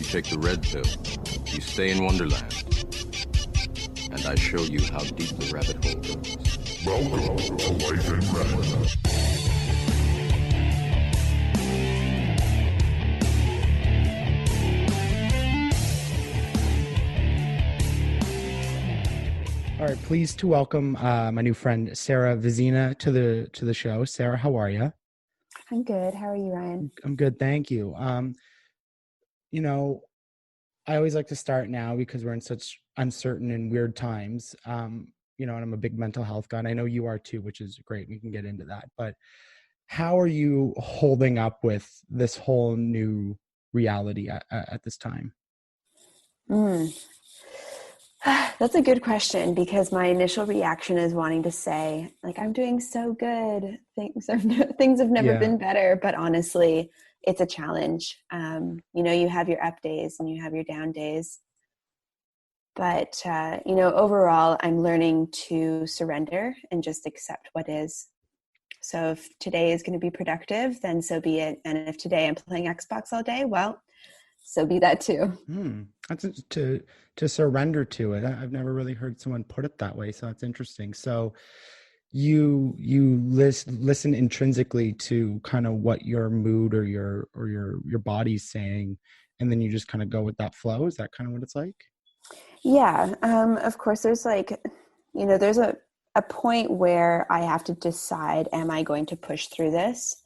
take the red pill, you stay in Wonderland, and I show you how deep the rabbit hole goes. Welcome to Life in Red. All right, pleased to welcome my new friend Sarah Vezina to the show. Sarah, how are you? I'm good. How are you, Ryan? I'm good, thank you. I always like to start now because we're in such uncertain and weird times. And I'm a big mental health guy, and I know you are too, which is great. We can get into that. But how are you holding up with this whole new reality at this time? That's a good question, because my initial reaction is wanting to say, like, I'm doing so good. Things have never been better. But honestly, it's a challenge. You have your up days and you have your down days. But, overall, I'm learning to surrender and just accept what is. So if today is going to be productive, then so be it. And if today I'm playing Xbox all day, well, so be that too. That's to surrender to it. I've never really heard someone put it that way, so that's interesting. So you listen intrinsically to kind of what your mood or your body's saying, and then you just kind of go with that flow. Is that kind of what it's like? Yeah. Of course, there's there's a point where I have to decide, am I going to push through this?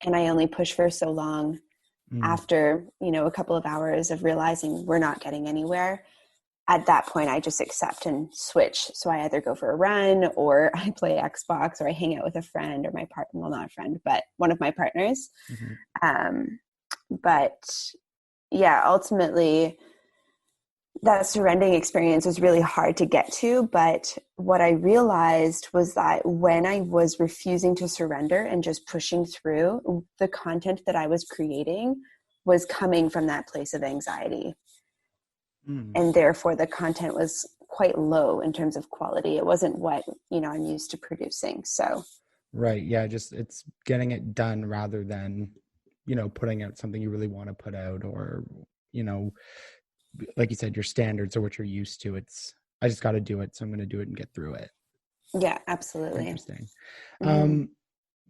And I only push for so long. After, a couple of hours of realizing we're not getting anywhere, at that point, I just accept and switch. So I either go for a run, or I play Xbox, or I hang out with a friend, or my partner, well, not a friend, but one of my partners. But yeah, ultimately, that surrendering experience was really hard to get to. But what I realized was that when I was refusing to surrender and just pushing through, the content that I was creating was coming from that place of anxiety. And therefore the content was quite low in terms of quality. It wasn't what, I'm used to producing. So. Right. Yeah. Just, it's getting it done rather than, putting out something you really want to put out, or, like you said, your standards or what you're used to. I just got to do it. So I'm going to do it and get through it. Yeah, absolutely. Interesting.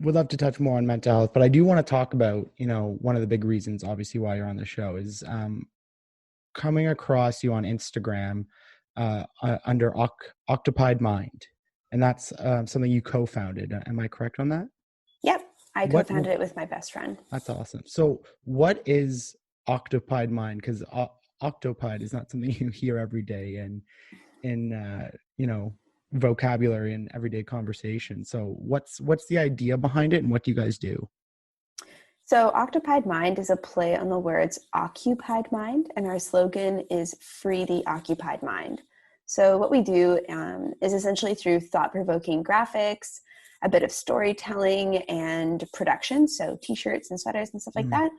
Would love to touch more on mental health, but I do want to talk about, one of the big reasons, obviously, why you're on the show is coming across you on Instagram under Octopied Mind. And that's something you co-founded. Am I correct on that? Yep. I co-founded it with my best friend. That's awesome. So what is Octopied Mind? Because octopied is not something you hear every day in vocabulary and everyday conversation. So what's the idea behind it, and what do you guys do? So Octopied Mind is a play on the words occupied mind, and our slogan is free the occupied mind. So what we do is essentially through thought-provoking graphics, a bit of storytelling and production, so t-shirts and sweaters and stuff like that.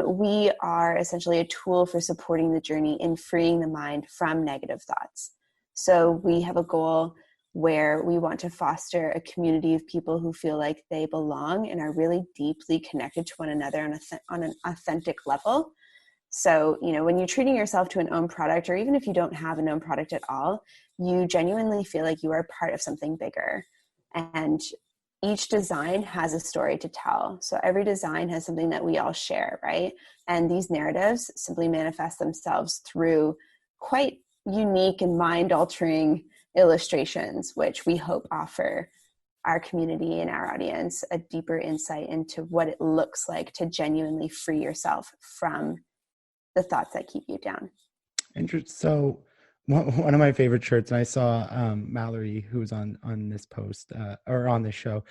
We are essentially a tool for supporting the journey in freeing the mind from negative thoughts. So we have a goal where we want to foster a community of people who feel like they belong and are really deeply connected to one another on an authentic level. So, when you're treating yourself to an own product, or even if you don't have an own product at all, you genuinely feel like you are part of something bigger. And each design has a story to tell. So every design has something that we all share, right? And these narratives simply manifest themselves through quite unique and mind-altering illustrations, which we hope offer our community and our audience a deeper insight into what it looks like to genuinely free yourself from the thoughts that keep you down. Interesting. So one of my favorite shirts, and I saw Mallory, who was on this post or on this show,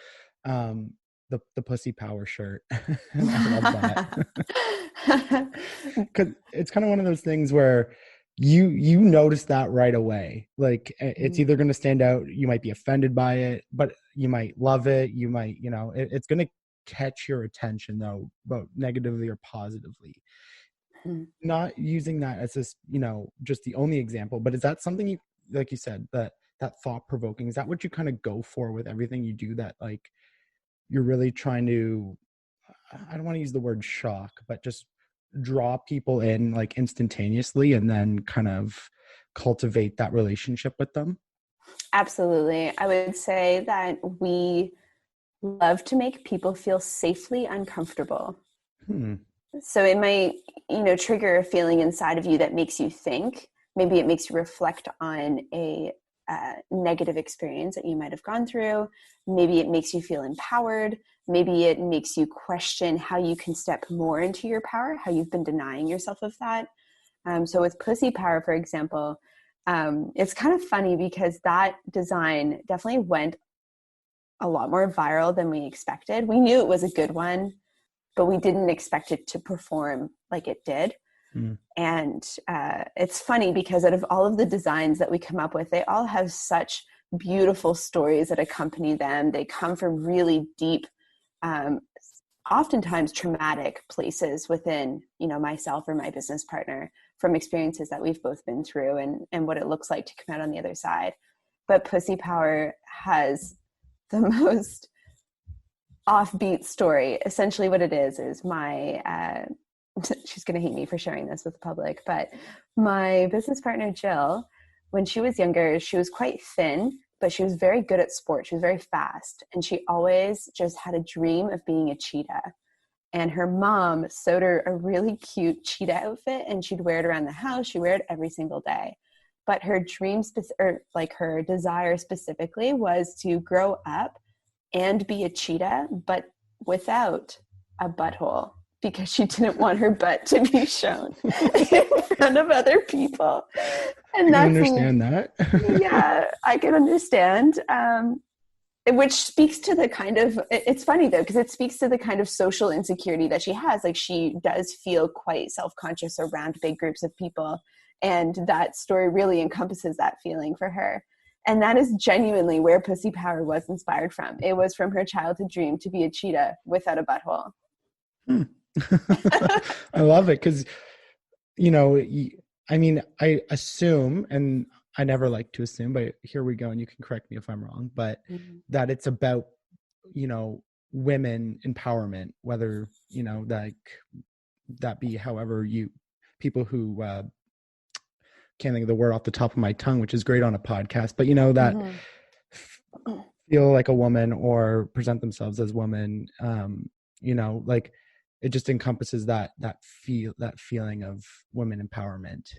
the Pussy Power shirt. I love that. Because it's kind of one of those things where you notice that right away. Like, it's either going to stand out, you might be offended by it, but you might love it. You might, it's going to catch your attention, though, both negatively or positively. Not using that as this, just the only example, but is that something you, like you said, that thought provoking, is that what you kind of go for with everything you do, that like you're really trying to, I don't want to use the word shock, but just draw people in like instantaneously and then kind of cultivate that relationship with them? Absolutely. I would say that we love to make people feel safely uncomfortable. So it might, trigger a feeling inside of you that makes you think. Maybe it makes you reflect on a negative experience that you might have gone through. Maybe it makes you feel empowered. Maybe it makes you question how you can step more into your power, how you've been denying yourself of that. So with Pussy Power, for example, it's kind of funny because that design definitely went a lot more viral than we expected. We knew it was a good one, but we didn't expect it to perform like it did. And it's funny because out of all of the designs that we come up with, they all have such beautiful stories that accompany them. They come from really deep, oftentimes traumatic places within, myself or my business partner, from experiences that we've both been through and what it looks like to come out on the other side. But Pussy Power has the most offbeat story. Essentially what it is my, she's going to hate me for sharing this with the public, but my business partner, Jill, when she was younger, she was quite thin, but she was very good at sport. She was very fast. And she always just had a dream of being a cheetah. And her mom sewed her a really cute cheetah outfit, and she'd wear it around the house. She'd wear it every single day. But her dream, her desire specifically, was to grow up and be a cheetah, but without a butthole, because she didn't want her butt to be shown in front of other people. And I understand that. Yeah, I can understand. Which speaks to the kind of, it's funny though, because it speaks to the kind of social insecurity that she has. Like, she does feel quite self-conscious around big groups of people. And that story really encompasses that feeling for her. And that is genuinely where Pussy Power was inspired from. It was from her childhood dream to be a cheetah without a butthole. I love it because, I assume, and I never like to assume, but here we go, and you can correct me if I'm wrong, but that it's about, women empowerment, whether, like that be however people who can't think of the word off the top of my tongue, which is great on a podcast, but that feel like a woman or present themselves as women, like it just encompasses that feeling of women empowerment.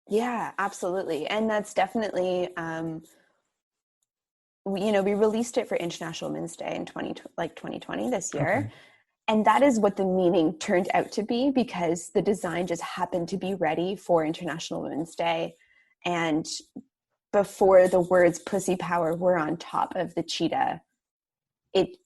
Yeah, absolutely. And that's definitely, we released it for International Women's Day in 2020 this year. Okay. And that is what the meaning turned out to be, because the design just happened to be ready for International Women's Day. And before the words Pussy Power were on top of the cheetah, it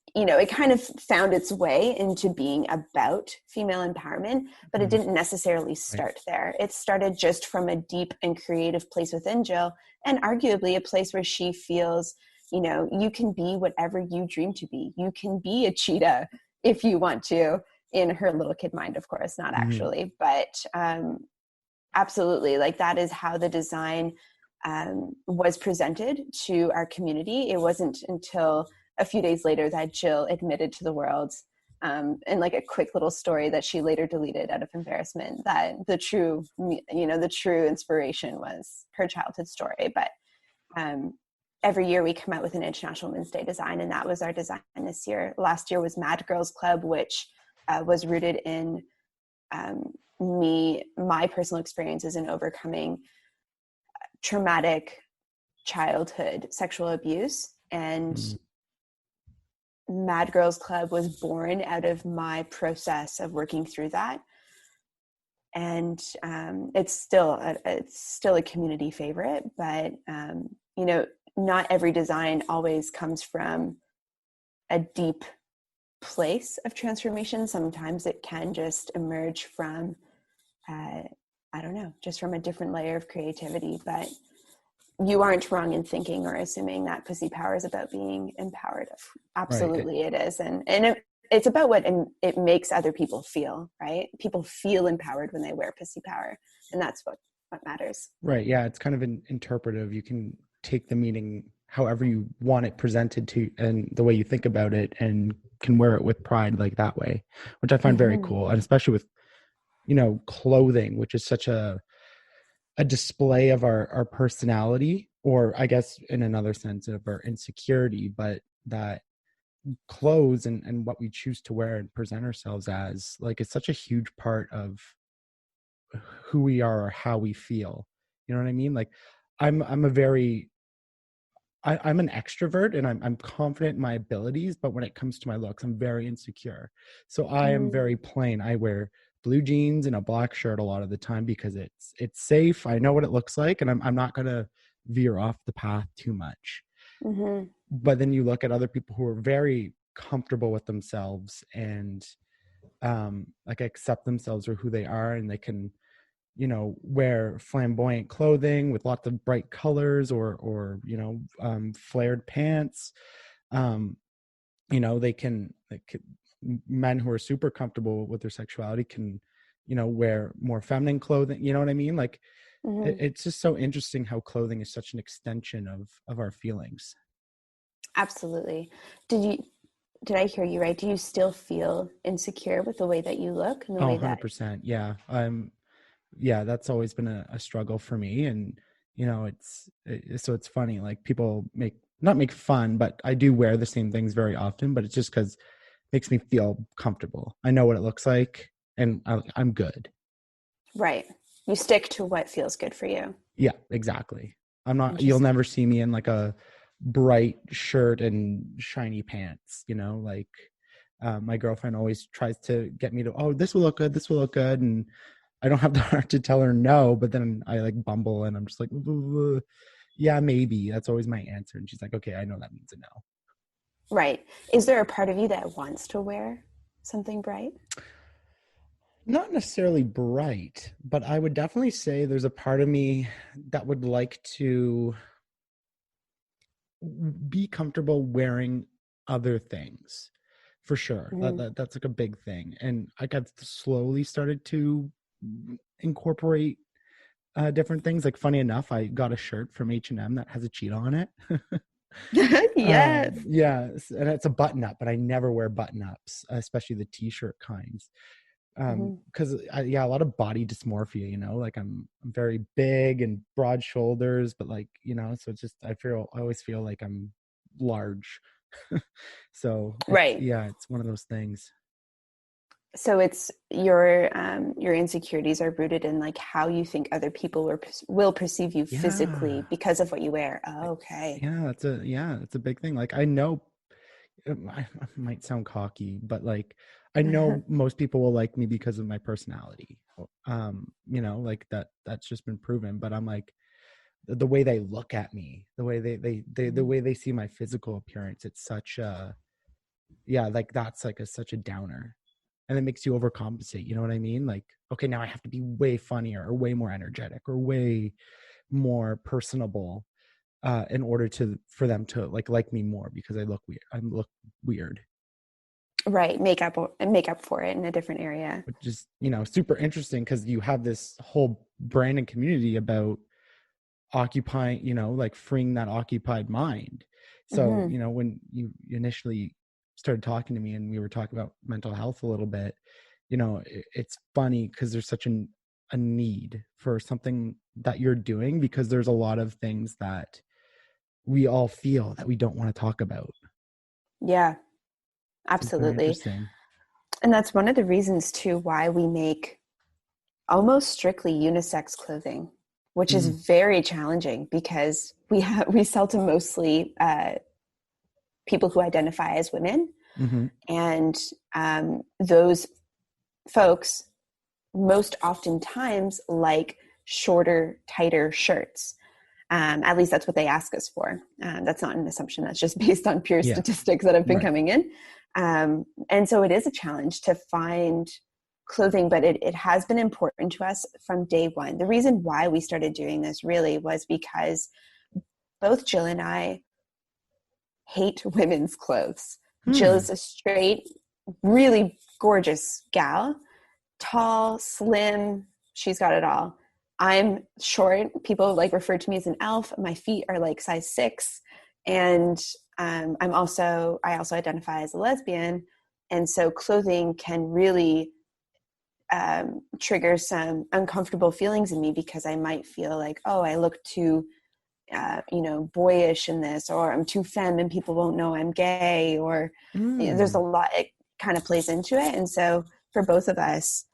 kind of found its way into being about female empowerment, but it didn't necessarily start there. It started just from a deep and creative place within Jill, and arguably a place where she feels, you can be whatever you dream to be. You can be a cheetah if you want to, in her little kid mind, of course, not actually, but absolutely, like that is how the design was presented to our community. It wasn't until a few days later that Jill admitted to the world, in like a quick little story that she later deleted out of embarrassment, that the true inspiration was her childhood story. But every year we come out with an International Women's Day design, and that was our design this year. Last year was Mad Girls Club, which was rooted in my personal experiences in overcoming traumatic childhood sexual abuse. And Mad Girls Club was born out of my process of working through that. And it's still a community favorite, but not every design always comes from a deep place of transformation. Sometimes it can just emerge from, just from a different layer of creativity. But you aren't wrong in thinking or assuming that Pussy Power is about being empowered. Absolutely, right. It is. And it's about what it makes other people feel, right? People feel empowered when they wear Pussy Power. And that's what matters. Right. Yeah. It's kind of interpretive. You can take the meaning however you want it presented to, and the way you think about it, and can wear it with pride like that way, which I find very cool. And especially with clothing, which is such a display of our personality, or I guess in another sense of our insecurity, but that clothes and what we choose to wear and present ourselves as, like, it's such a huge part of who we are or how we feel. You know what I mean? Like, I'm a very I'm an extrovert, and I'm confident in my abilities, but when it comes to my looks, I'm very insecure. So I am very plain. I wear blue jeans and a black shirt a lot of the time because it's safe. I know what it looks like, and I'm not gonna veer off the path too much. Mm-hmm. But then you look at other people who are very comfortable with themselves and like accept themselves or who they are, and they can wear flamboyant clothing with lots of bright colors, or flared pants. They can, like, men who are super comfortable with their sexuality can wear more feminine clothing. You know what I mean? Like, Mm-hmm. it's just so interesting how clothing is such an extension of our feelings. Absolutely. Did I hear you right? Do you still feel insecure with the way that you look and the Oh, way that 100%. Yeah, that's always been a struggle for me. And so it's funny, like, people not make fun, but I do wear the same things very often, but it's just because it makes me feel comfortable. I know what it looks like, and I'm good. right. You stick to what feels good for you. Yeah, exactly. You'll Interesting. never see me in like a bright shirt and shiny pants, like, my girlfriend always tries to get me to, oh, this will look good, this will look good. And I don't have the heart to tell her no, but then I like bumble and I'm just like, yeah, maybe. That's always my answer. And she's like, okay, I know that means a no. Right. Is there a part of you that wants to wear something bright? Not necessarily bright, but I would definitely say there's a part of me that would like to be comfortable wearing other things, for sure. Mm-hmm. That's like a big thing. And I got slowly started to incorporate different things. Like, funny enough, I got a shirt from H&M that has a cheetah on it. Yes. Yeah, and it's a button up, but I never wear button ups, especially the t-shirt kinds. Mm-hmm. Because a lot of body dysmorphia, like, I'm very big and broad shoulders, but, like, so it's just, I always feel like I'm large. So Right. it's one of those things. So it's your insecurities are rooted in like how you think other people will perceive you Yeah. physically because of what you wear. Oh, okay. That's a big thing. Like, I know, I might sound cocky, but, like, I know most people will like me because of my personality. Like, that's just been proven. But I'm like, the way they look at me, the way the way they see my physical appearance, it's such a, like, that's like such a downer. And it makes you overcompensate. You know what I mean? Like, okay, now I have to be way funnier or way more energetic or way more personable, in order for them to like me more, because I look weird. Right. Make up for it in a different area. Which is, super interesting, because you have this whole brand and community about occupying, like, freeing that occupied mind. So, Mm-hmm. when you initially started talking to me and we were talking about mental health a little bit, it's funny because there's such a need for something that you're doing, because there's a lot of things that we all feel that we don't want to talk about. Yeah, So it's very absolutely. interesting. And that's one of the reasons too why we make almost strictly unisex clothing, which is Mm, very challenging because we sell to mostly people who identify as women, mm-hmm. and those folks most oftentimes like shorter, tighter shirts. At least that's what they ask us for. That's not an assumption. That's just based on pure Yeah, statistics that have been right. coming in. And so it is a challenge to find clothing, but it has been important to us from day one. The reason why we started doing this really was because both Jill and I hate women's clothes. Jill Hmm. is a straight, really gorgeous gal, tall, slim. She's got it all. I'm short. People like refer to me as an elf. My feet are like size 6. And I also identify as a lesbian. And so clothing can really trigger some uncomfortable feelings in me because I might feel like, oh, I look too boyish in this, or I'm too femme and people won't know I'm gay, or there's a lot, it kind of plays into it. And so for both of us,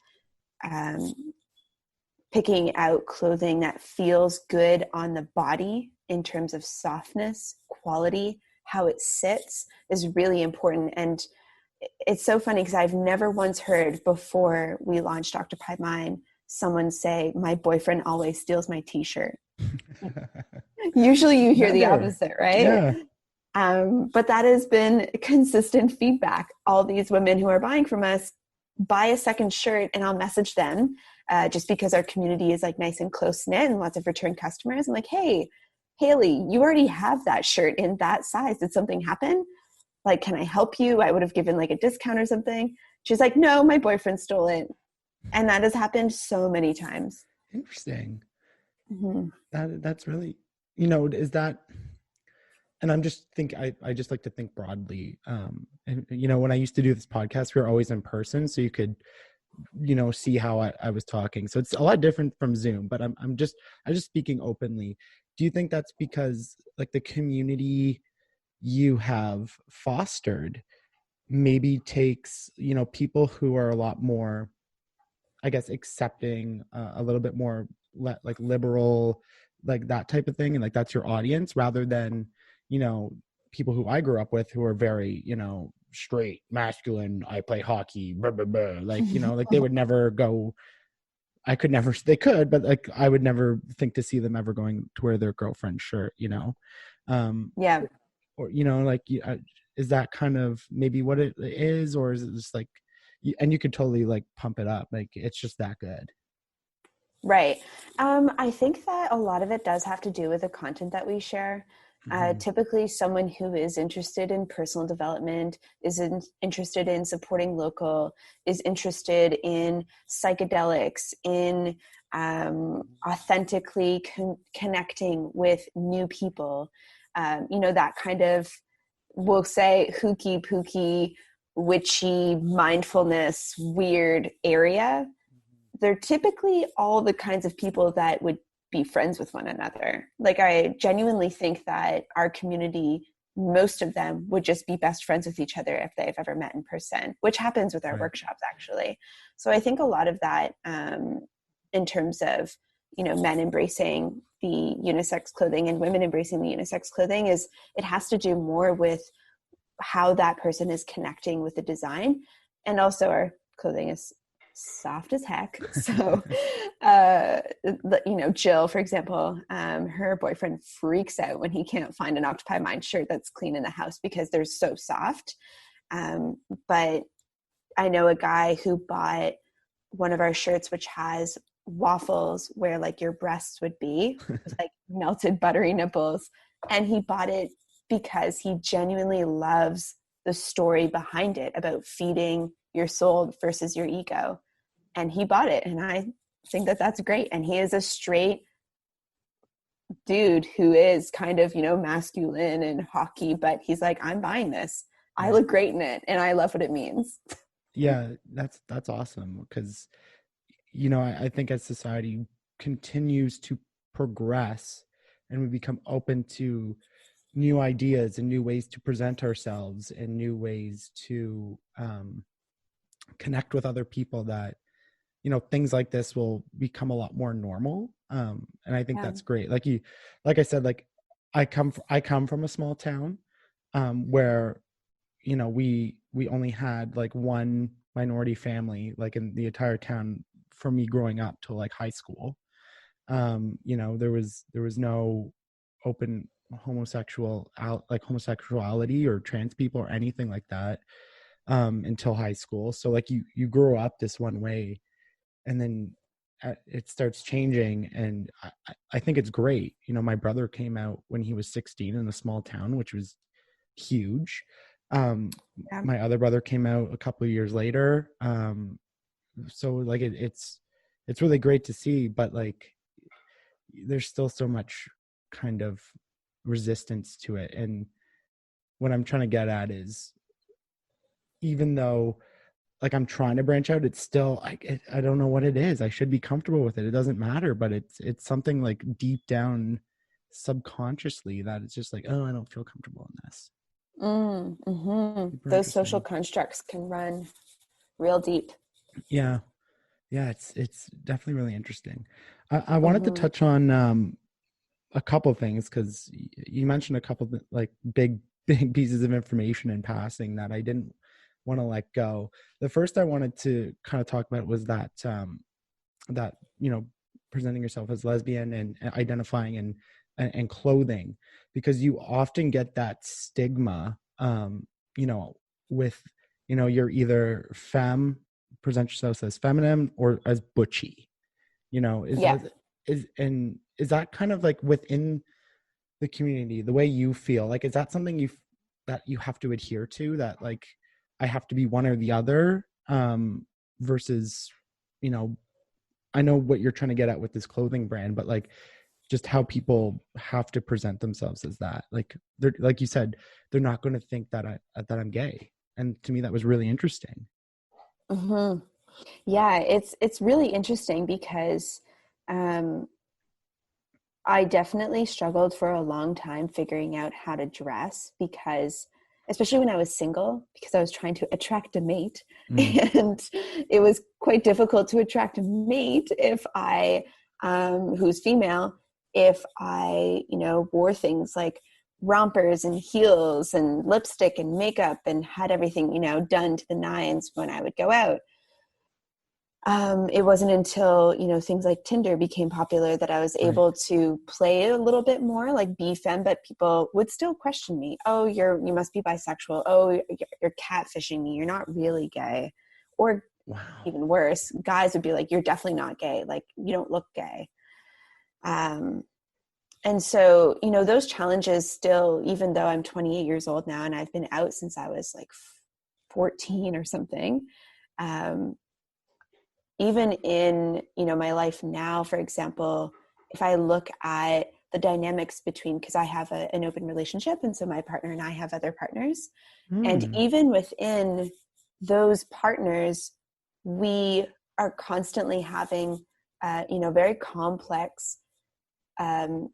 picking out clothing that feels good on the body in terms of softness, quality, how it sits is really important. And it's so funny because I've never once heard before we launched Octopied Mind someone say, my boyfriend always steals my t-shirt. Usually you hear the opposite, right? Yeah. But that has been consistent feedback. All these women who are buying from us buy a second shirt, and I'll message them just because our community is like nice and close knit and lots of return customers. I'm like, hey, Haley, you already have that shirt in that size. Did something happen? Like, can I help you? I would have given like a discount or something. She's like, no, my boyfriend stole it. And that has happened so many times. Interesting. Mm-hmm. That's really, is that, and I'm just I just like to think broadly. And when I used to do this podcast, we were always in person, so you could, see how I was talking. So it's a lot different from Zoom, but I'm just speaking openly. Do you think that's because like the community you have fostered maybe takes, people who are a lot more, I guess, accepting, a little bit more like liberal, like that type of thing, and like that's your audience, rather than people who I grew up with who are very straight, masculine, I play hockey, blah, blah, blah. Like like they would never go, they could, but like I would never think to see them ever going to wear their girlfriend's shirt, Yeah. or like is that kind of maybe what it is, or is it just like, and you could totally like pump it up, like it's just that good? Right. I think that a lot of it does have to do with the content that we share. Typically someone who is interested in personal development, interested in supporting local, is interested in psychedelics, in authentically connecting with new people, that kind of, we'll say, hooky pooky, witchy, mindfulness, weird area. They're typically all the kinds of people that would be friends with one another. Like, I genuinely think that our community, most of them would just be best friends with each other if they've ever met in person, which happens with our workshops actually. So I think a lot of that, in terms of, men embracing the unisex clothing and women embracing the unisex clothing, is it has to do more with how that person is connecting with the design. And also our clothing is soft as heck. So, Jill, for example, her boyfriend freaks out when he can't find an Octopied Mind shirt that's clean in the house because they're so soft. But I know a guy who bought one of our shirts, which has waffles where like your breasts would be, with like melted buttery nipples. And he bought it because he genuinely loves the story behind it about feeding your soul versus your ego. And he bought it. And I think that that's great. And he is a straight dude who is kind of, masculine and hockey, but he's like, I'm buying this. I look great in it. And I love what it means. Yeah, that's awesome. Because, I think as society continues to progress and we become open to new ideas and new ways to present ourselves and new ways to connect with other people, that things like this will become a lot more normal, and I think that's great. Like I said, like I come from a small town where we only had like one minority family like in the entire town for me growing up till like high school. There was no open homosexuality or trans people or anything like that until high school. So like you grow up this one way, and then it starts changing, and I think it's great. My brother came out when he was 16 in a small town, which was huge. My other brother came out a couple of years later. So like it's really great to see, but like there's still so much kind of resistance to it. And what I'm trying to get at is, even though like I'm trying to branch out, it's still I don't know what it is. I should be comfortable with it. It doesn't matter, but it's something like deep down subconsciously that it's just like, oh, I don't feel comfortable in this. Super Those social interesting. constructs can run real deep. Yeah. Yeah, it's definitely really interesting. I wanted to Mm-hmm. touch on a couple things because you mentioned a couple of, like big pieces of information in passing that I didn't want to let go. The first I wanted to kind of talk about was that that presenting yourself as lesbian and identifying and clothing, because you often get that stigma, you know with you're either femme, present yourself as feminine or as butchy, is Yeah. that is that kind of like within the community, the way you feel like, is that something that you have to adhere to, that like I have to be one or the other, versus you know I know what you're trying to get at with this clothing brand, but like just how people have to present themselves as that, like they're, like you said, they're not going to think that I'm gay. And to me that was really interesting. Mm-hmm. Yeah, it's really interesting because um, I definitely struggled for a long time figuring out how to dress, because especially when I was single, because I was trying to attract a mate, Mm, and it was quite difficult to attract a mate if I who's female, if I wore things like rompers and heels and lipstick and makeup and had everything done to the nines when I would go out. It wasn't until things like Tinder became popular that I was right. able to play a little bit more, like be femme, but people would still question me. Oh, you must be bisexual. Oh, you're catfishing me. You're not really gay. Or Wow. even worse, guys would be like, you're definitely not gay. Like, you don't look gay. Um, and so, those challenges still, even though I'm 28 years old now and I've been out since I was like 14 or something, um, even in my life now, for example, if I look at the dynamics between, because I have an open relationship, and so my partner and I have other partners, and Hmm. even within those partners, we are constantly having very complex um,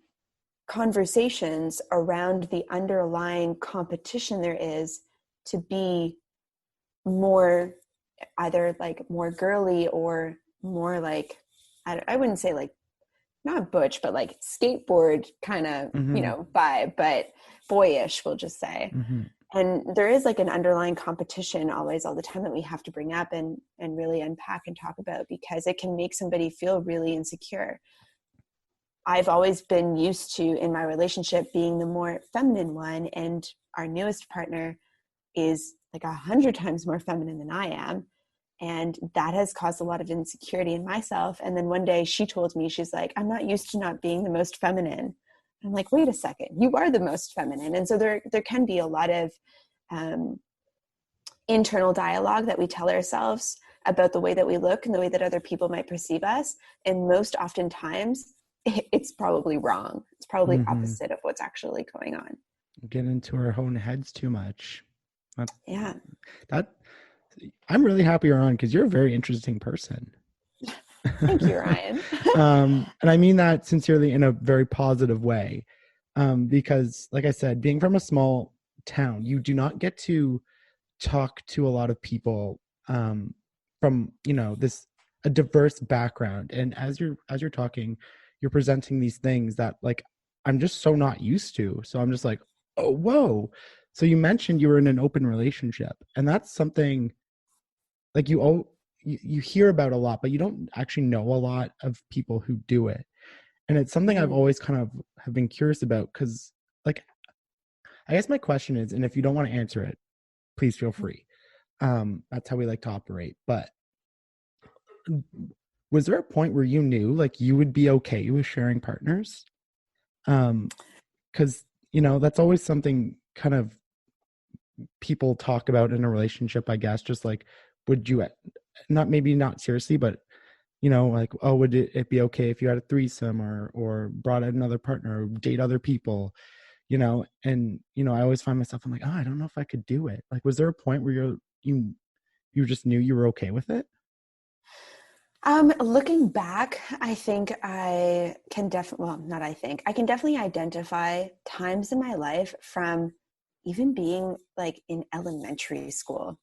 conversations around the underlying competition there is to be more, either like more girly or more like, I wouldn't say like not butch, but like skateboard kind of Hmm. vibe, but boyish, we'll just say. Hmm. And there is like an underlying competition always, all the time, that we have to bring up and really unpack and talk about, because it can make somebody feel really insecure. I've always been used to, in my relationship, being the more feminine one, and our newest partner is like 100 times more feminine than I am. And that has caused a lot of insecurity in myself. And then one day she told me, she's like, I'm not used to not being the most feminine. I'm like, wait a second, you are the most feminine. And so there can be a lot of um, internal dialogue that we tell ourselves about the way that we look and the way that other people might perceive us. And most oftentimes, it's probably wrong. It's probably Hmm. opposite of what's actually going on. Get into our own heads too much. That, Yeah. that I'm really happy you're on, because you're a very interesting person. Thank you, Ryan. And I mean that sincerely in a very positive way. Because like I said, being from a small town, you do not get to talk to a lot of people, from this a diverse background. And as you're talking, you're presenting these things that like I'm just so not used to. So I'm just like, oh, whoa. So you mentioned you were in an open relationship, and that's something like you hear about a lot, but you don't actually know a lot of people who do it. And it's something I've Mhm. always kind of have been curious about, because like I guess my question is, and if you don't want to answer it, please feel free. That's how we like to operate. But was there a point where you knew like you would be okay with sharing partners? Because that's always something kind of people talk about in a relationship, I guess. Just like, would you, not maybe not seriously, but like, oh, would it be okay if you had a threesome, or brought in another partner, or date other people, and I always find myself, I'm like, oh, I don't know if I could do it. Like, was there a point where you you just knew you were okay with it? Looking back, I think I can I can definitely identify times in my life from even being like in elementary school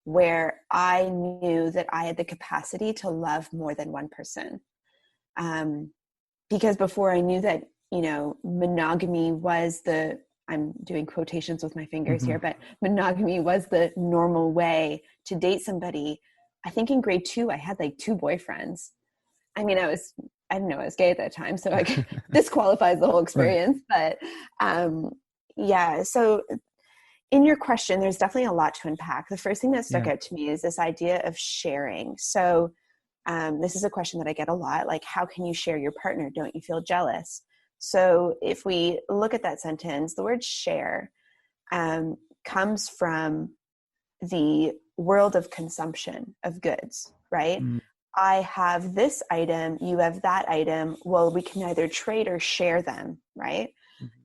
where I knew that I had the capacity to love more than one person. Because before I knew that, monogamy was I'm doing quotations with my fingers here, but monogamy was the normal way to date somebody. I think in grade 2, I had like 2 boyfriends. I mean, I didn't know I was gay at that time, so this qualifies the whole experience. Right. But yeah, so in your question, there's definitely a lot to unpack. The first thing that stuck out to me is this idea of sharing. So this is a question that I get a lot, like, how can you share your partner? Don't you feel jealous? So if we look at that sentence, the word share comes from the world of consumption of goods, right? I have this item, you have that item. Well, we can either trade or share them, right?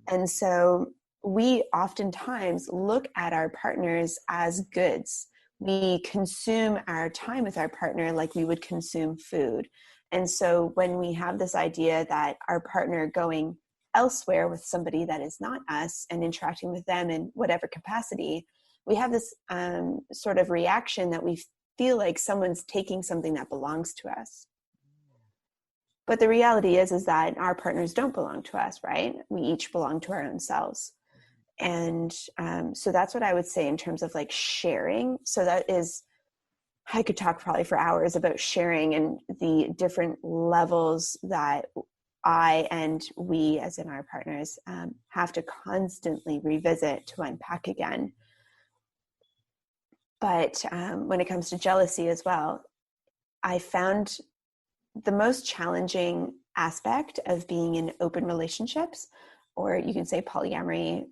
And so we oftentimes look at our partners as goods. We consume our time with our partner like we would consume food. And so when we have this idea that our partner going elsewhere with somebody that is not us and interacting with them in whatever capacity, we have this sort of reaction that we feel like someone's taking something that belongs to us. But the reality is that our partners don't belong to us, right? We each belong to our own selves. And so that's what I would say in terms of like sharing. So that is, I could talk probably for hours about sharing and the different levels that I and we, as in our partners, have to constantly revisit to unpack again. But when it comes to jealousy as well, I found the most challenging aspect of being in open relationships, or you can say polyamory,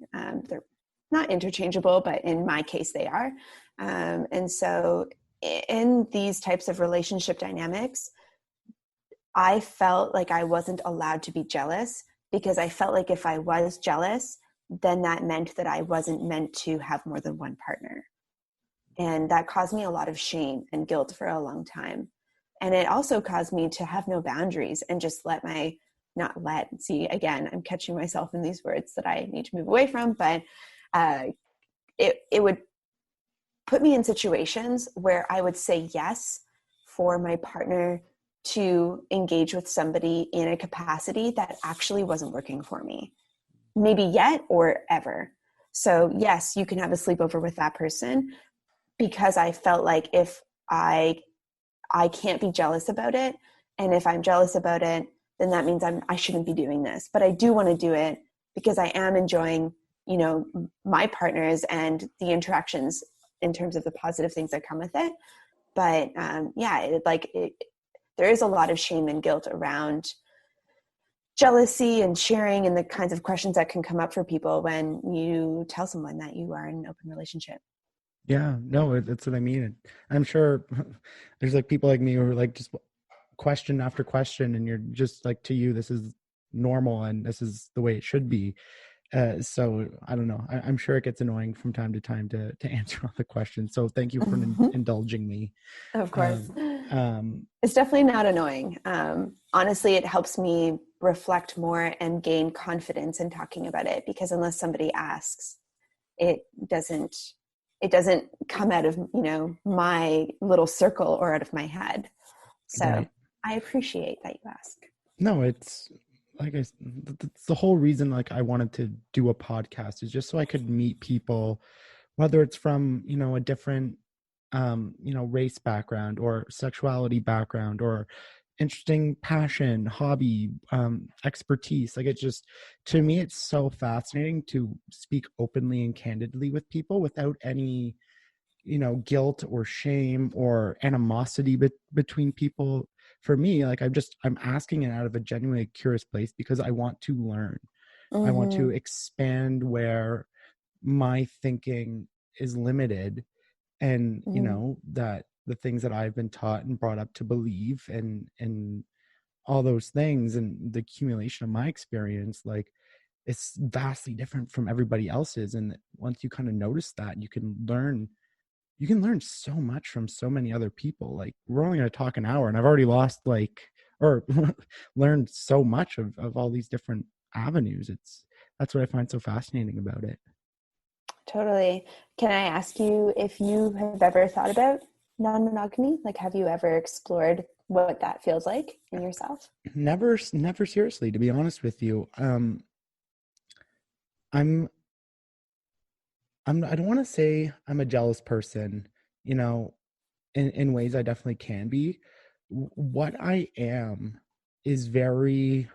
they're not interchangeable, but in my case they are. And so in these types of relationship dynamics, I felt like I wasn't allowed to be jealous because I felt like if I was jealous, then that meant that I wasn't meant to have more than one partner. And that caused me a lot of shame and guilt for a long time. And it also caused me to have no boundaries and just see, again, I'm catching myself in these words that I need to move away from, but it would put me in situations where I would say yes for my partner to engage with somebody in a capacity that actually wasn't working for me, maybe yet or ever. So yes, you can have a sleepover with that person because I felt like if I can't be jealous about it, and if I'm jealous about it, then that means I shouldn't be doing this. But I do want to do it because I am enjoying, my partners and the interactions in terms of the positive things that come with it. But there is a lot of shame and guilt around jealousy and sharing and the kinds of questions that can come up for people when you tell someone that you are in an open relationship. Yeah, no, that's what I mean. I'm sure there's like people like me who are like just question after question, and you're just like, to you, this is normal and this is the way it should be. So I don't know. I'm sure it gets annoying from time to time to answer all the questions. So thank you for indulging me. Of course. It's definitely not annoying. Honestly, it helps me reflect more and gain confidence in talking about it, because unless somebody asks, it doesn't come out of, my little circle or out of my head. So right. I appreciate that you ask. No, it's like it's the whole reason like I wanted to do a podcast is just so I could meet people, whether it's from, a different, race background or sexuality background or interesting passion, hobby, expertise. Like it's just, to me, it's so fascinating to speak openly and candidly with people without any, guilt or shame or animosity between people. For me, like I'm asking it out of a genuinely curious place because I want to learn. I want to expand where my thinking is limited, and that the things that I've been taught and brought up to believe and all those things and the accumulation of my experience, like it's vastly different from everybody else's. And once you kind of notice that, you can learn you can learn so much from so many other people. Like, we're only going to talk an hour and I've already lost or learned so much of all these different avenues. That's what I find so fascinating about it. Totally. Can I ask you if you have ever thought about non-monogamy? Like, have you ever explored what that feels like in yourself? Never seriously, to be honest with you. I'm I don't want to say I'm a jealous person, in ways I definitely can be. What I am is very,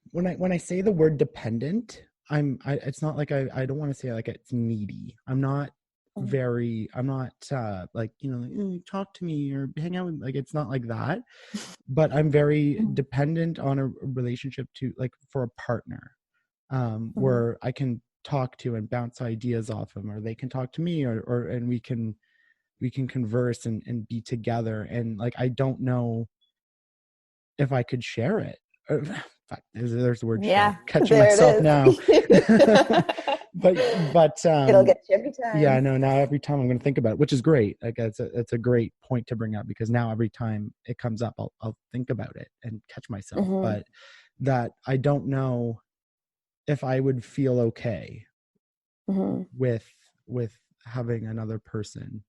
when I say the word dependent, it's not like I don't want to say like it's needy. I'm not like, talk to me or hang out with, like, it's not like that, but I'm very dependent on a relationship to, like, for a partner, where I can talk to and bounce ideas off them, or they can talk to me, and we can converse and be together. And like, I don't know if I could share it. There's the word share. Catching there myself it now. is. but It'll get you every time. yeah, I know, now every time I'm going to think about it, which is great. Like, it's a great point to bring up, because now every time it comes up, I'll think about it and catch myself. But that I don't know if I would feel okay with having another person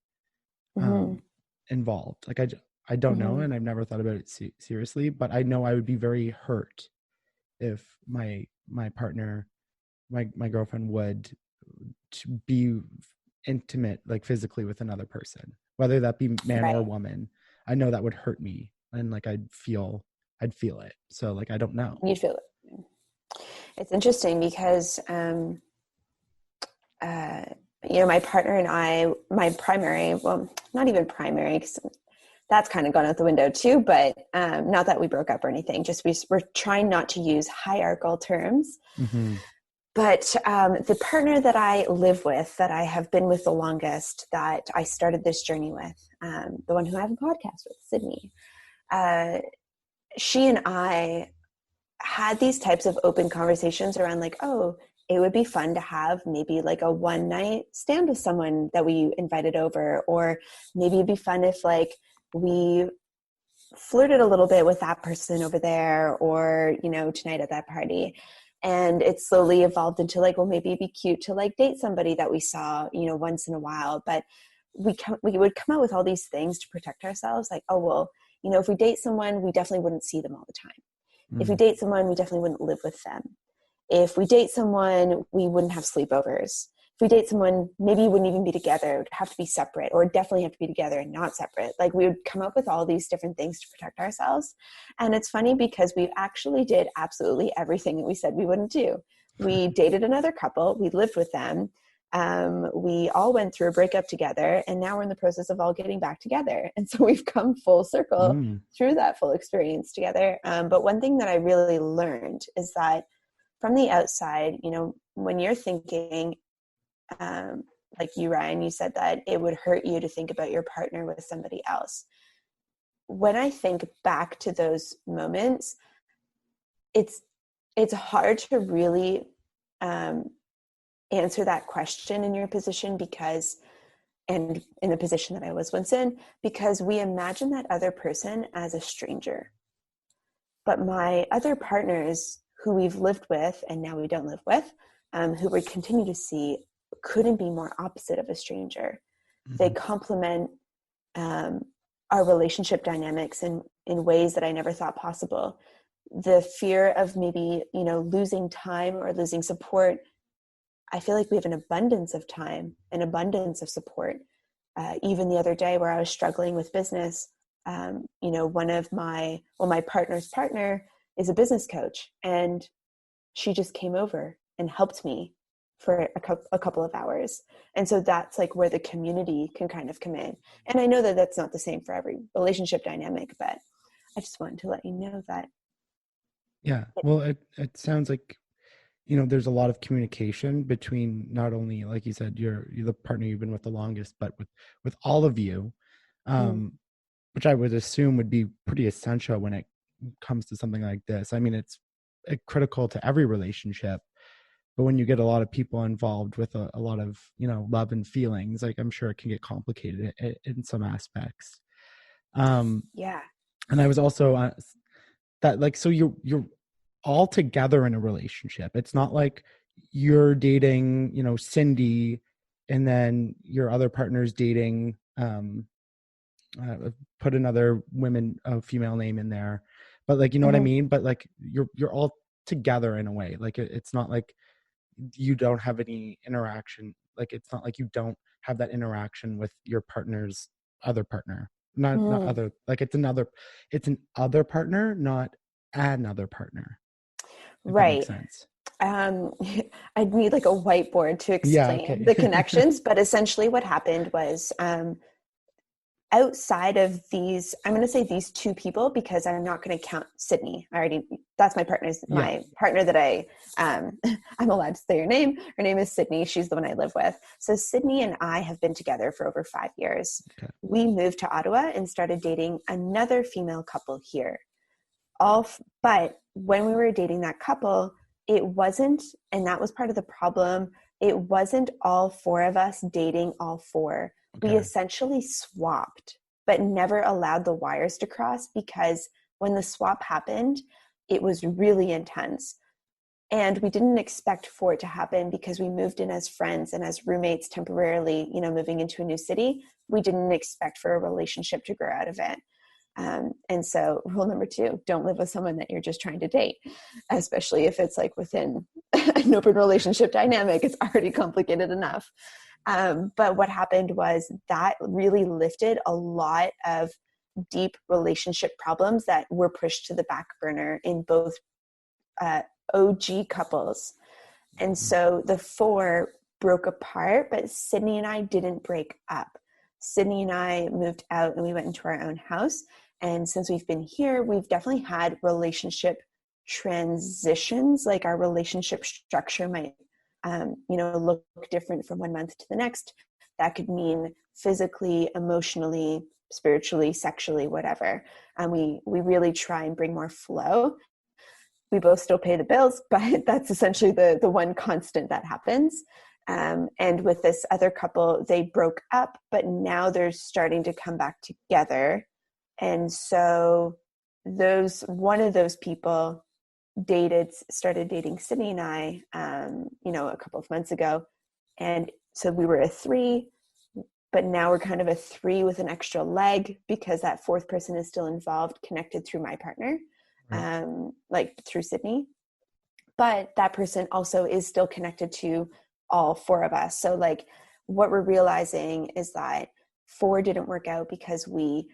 involved. Like, I don't know, and I've never thought about it seriously, but I know I would be very hurt if my partner, my girlfriend, would to be intimate, like physically, with another person, whether that be man or woman. I know that would hurt me, and like, I'd feel it. So like, I don't know. You'd feel it. It's interesting because my partner and I, my primary, well, not even primary, because that's kind of gone out the window too, but not that we broke up or anything, just we're trying not to use hierarchical terms. But the partner that I live with, that I have been with the longest, that I started this journey with, the one who I have a podcast with, Sydney, she and I had these types of open conversations around, like, oh, it would be fun to have maybe like a one night stand with someone that we invited over, or maybe it'd be fun if like we flirted a little bit with that person over there, or, tonight at that party. And it slowly evolved into like, well, maybe it'd be cute to like date somebody that we saw, once in a while. But we would come out with all these things to protect ourselves. Like, oh, well, if we date someone, we definitely wouldn't see them all the time. If we date someone, we definitely wouldn't live with them. If we date someone, we wouldn't have sleepovers. If we date someone, maybe we wouldn't even be together. It would have to be separate, or definitely have to be together and not separate. Like, we would come up with all these different things to protect ourselves. And it's funny because we actually did absolutely everything that we said we wouldn't do. We dated another couple. We lived with them. We all went through a breakup together, and now we're in the process of all getting back together. And so we've come full circle through that full experience together. But one thing that I really learned is that from the outside, when you're thinking, like you, Ryan, you said that it would hurt you to think about your partner with somebody else. When I think back to those moments, it's hard to really answer that question in your position, and in the position that I was once in, because we imagine that other person as a stranger. But my other partners who we've lived with and now we don't live with, who we continue to see, couldn't be more opposite of a stranger. They complement our relationship dynamics in ways that I never thought possible. The fear of maybe, losing time or losing support, I feel like we have an abundance of time, an abundance of support. Even the other day where I was struggling with business, one of my partner's partner is a business coach, and she just came over and helped me for a couple of hours. And so that's like where the community can kind of come in. And I know that that's not the same for every relationship dynamic, but I just wanted to let you know that. Yeah. Well, it sounds like, there's a lot of communication between, not only, like you said, you're the partner you've been with the longest, but with all of you, which I would assume would be pretty essential when it comes to something like this. I mean, it's critical to every relationship, but when you get a lot of people involved with a lot of, you know, love and feelings, like I'm sure it can get complicated in some aspects. Yeah. And I was also that, like, so you're all together in a relationship. It's not like you're dating, you know, Cindy, and then your other partner's dating put another female name in there, but like, you know what I mean? But like you're all together in a way. Like it's not like you don't have any interaction. Like it's not like you don't have that interaction with your partner's other partner. Not other, like it's an other partner, not another partner, if that makes Right. sense. I'd need like a whiteboard to Yeah, explain okay. the connections, but essentially what happened was, outside of these, I'm going to say these two people because I'm not going to count Sydney. That's my partner that I'm allowed to say her name. Her name is Sydney. She's the one I live with. So Sydney and I have been together for over 5 years. Okay. We moved to Ottawa and started dating another female couple here. But when we were dating that couple, it wasn't, and that was part of the problem, it wasn't all four of us dating all four. Okay. We essentially swapped, but never allowed the wires to cross, because when the swap happened, it was really intense. And we didn't expect for it to happen because we moved in as friends and as roommates temporarily, you know, moving into a new city. We didn't expect for a relationship to grow out of it. And so rule number 2, don't live with someone that you're just trying to date, especially if it's like within an open relationship dynamic. It's already complicated enough. But what happened was that really lifted a lot of deep relationship problems that were pushed to the back burner in both OG couples. And so the 4 broke apart, but Sydney and I didn't break up. Sydney and I moved out and we went into our own house. And since we've been here, we've definitely had relationship transitions. Like our relationship structure might, look different from one month to the next. That could mean physically, emotionally, spiritually, sexually, whatever. And we really try and bring more flow. We both still pay the bills, but that's essentially the one constant that happens. And with this other couple, they broke up, but now they're starting to come back together. And so one of those people started dating Sydney and I, a couple of months ago. And so we were a 3, but now we're kind of a 3 with an extra leg because that 4th person is still involved, connected through my partner, like through Sydney. But that person also is still connected to all 4 of us. So like what we're realizing is that 4 didn't work out because we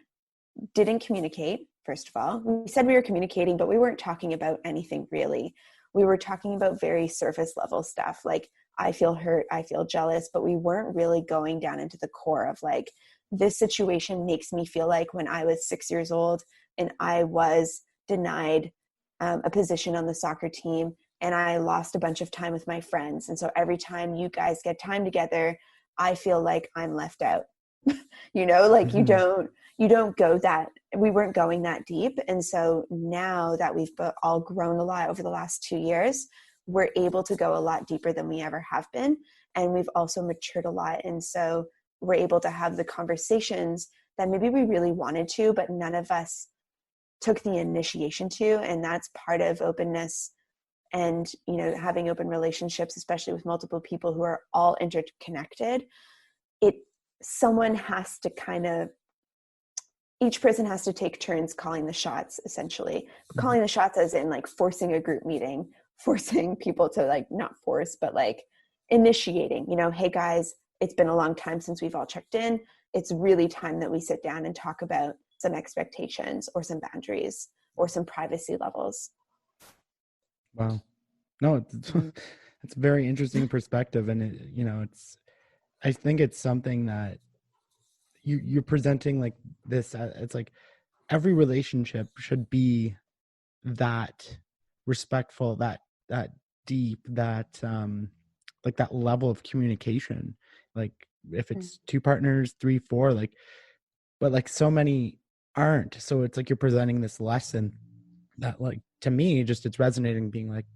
didn't communicate. First of all, we said we were communicating, but we weren't talking about anything really. We were talking about very surface level stuff. Like I feel hurt, I feel jealous, but we weren't really going down into the core of like, this situation makes me feel like when I was 6 years old and I was denied a position on the soccer team and I lost a bunch of time with my friends. And so every time you guys get time together, I feel like I'm left out. Like you don't go that, we weren't going that deep. And so now that we've all grown a lot over the last 2 years, we're able to go a lot deeper than we ever have been. And we've also matured a lot. And so we're able to have the conversations that maybe we really wanted to, but none of us took the initiation to. And that's part of openness and, having open relationships, especially with multiple people who are all interconnected. Someone has to each person has to take turns calling the shots, essentially. Calling the shots as in like forcing a group meeting, forcing people to like, not force, but like initiating, hey guys, it's been a long time since we've all checked in. It's really time that we sit down and talk about some expectations or some boundaries or some privacy levels. Wow. No, it's a very interesting perspective. And I think it's something that you're presenting like this. It's like every relationship should be that respectful, that deep, that like that level of communication. Like if it's 2 partners, 3, 4, like, but like so many aren't. So it's like you're presenting this lesson that, like, to me, just it's resonating, being like,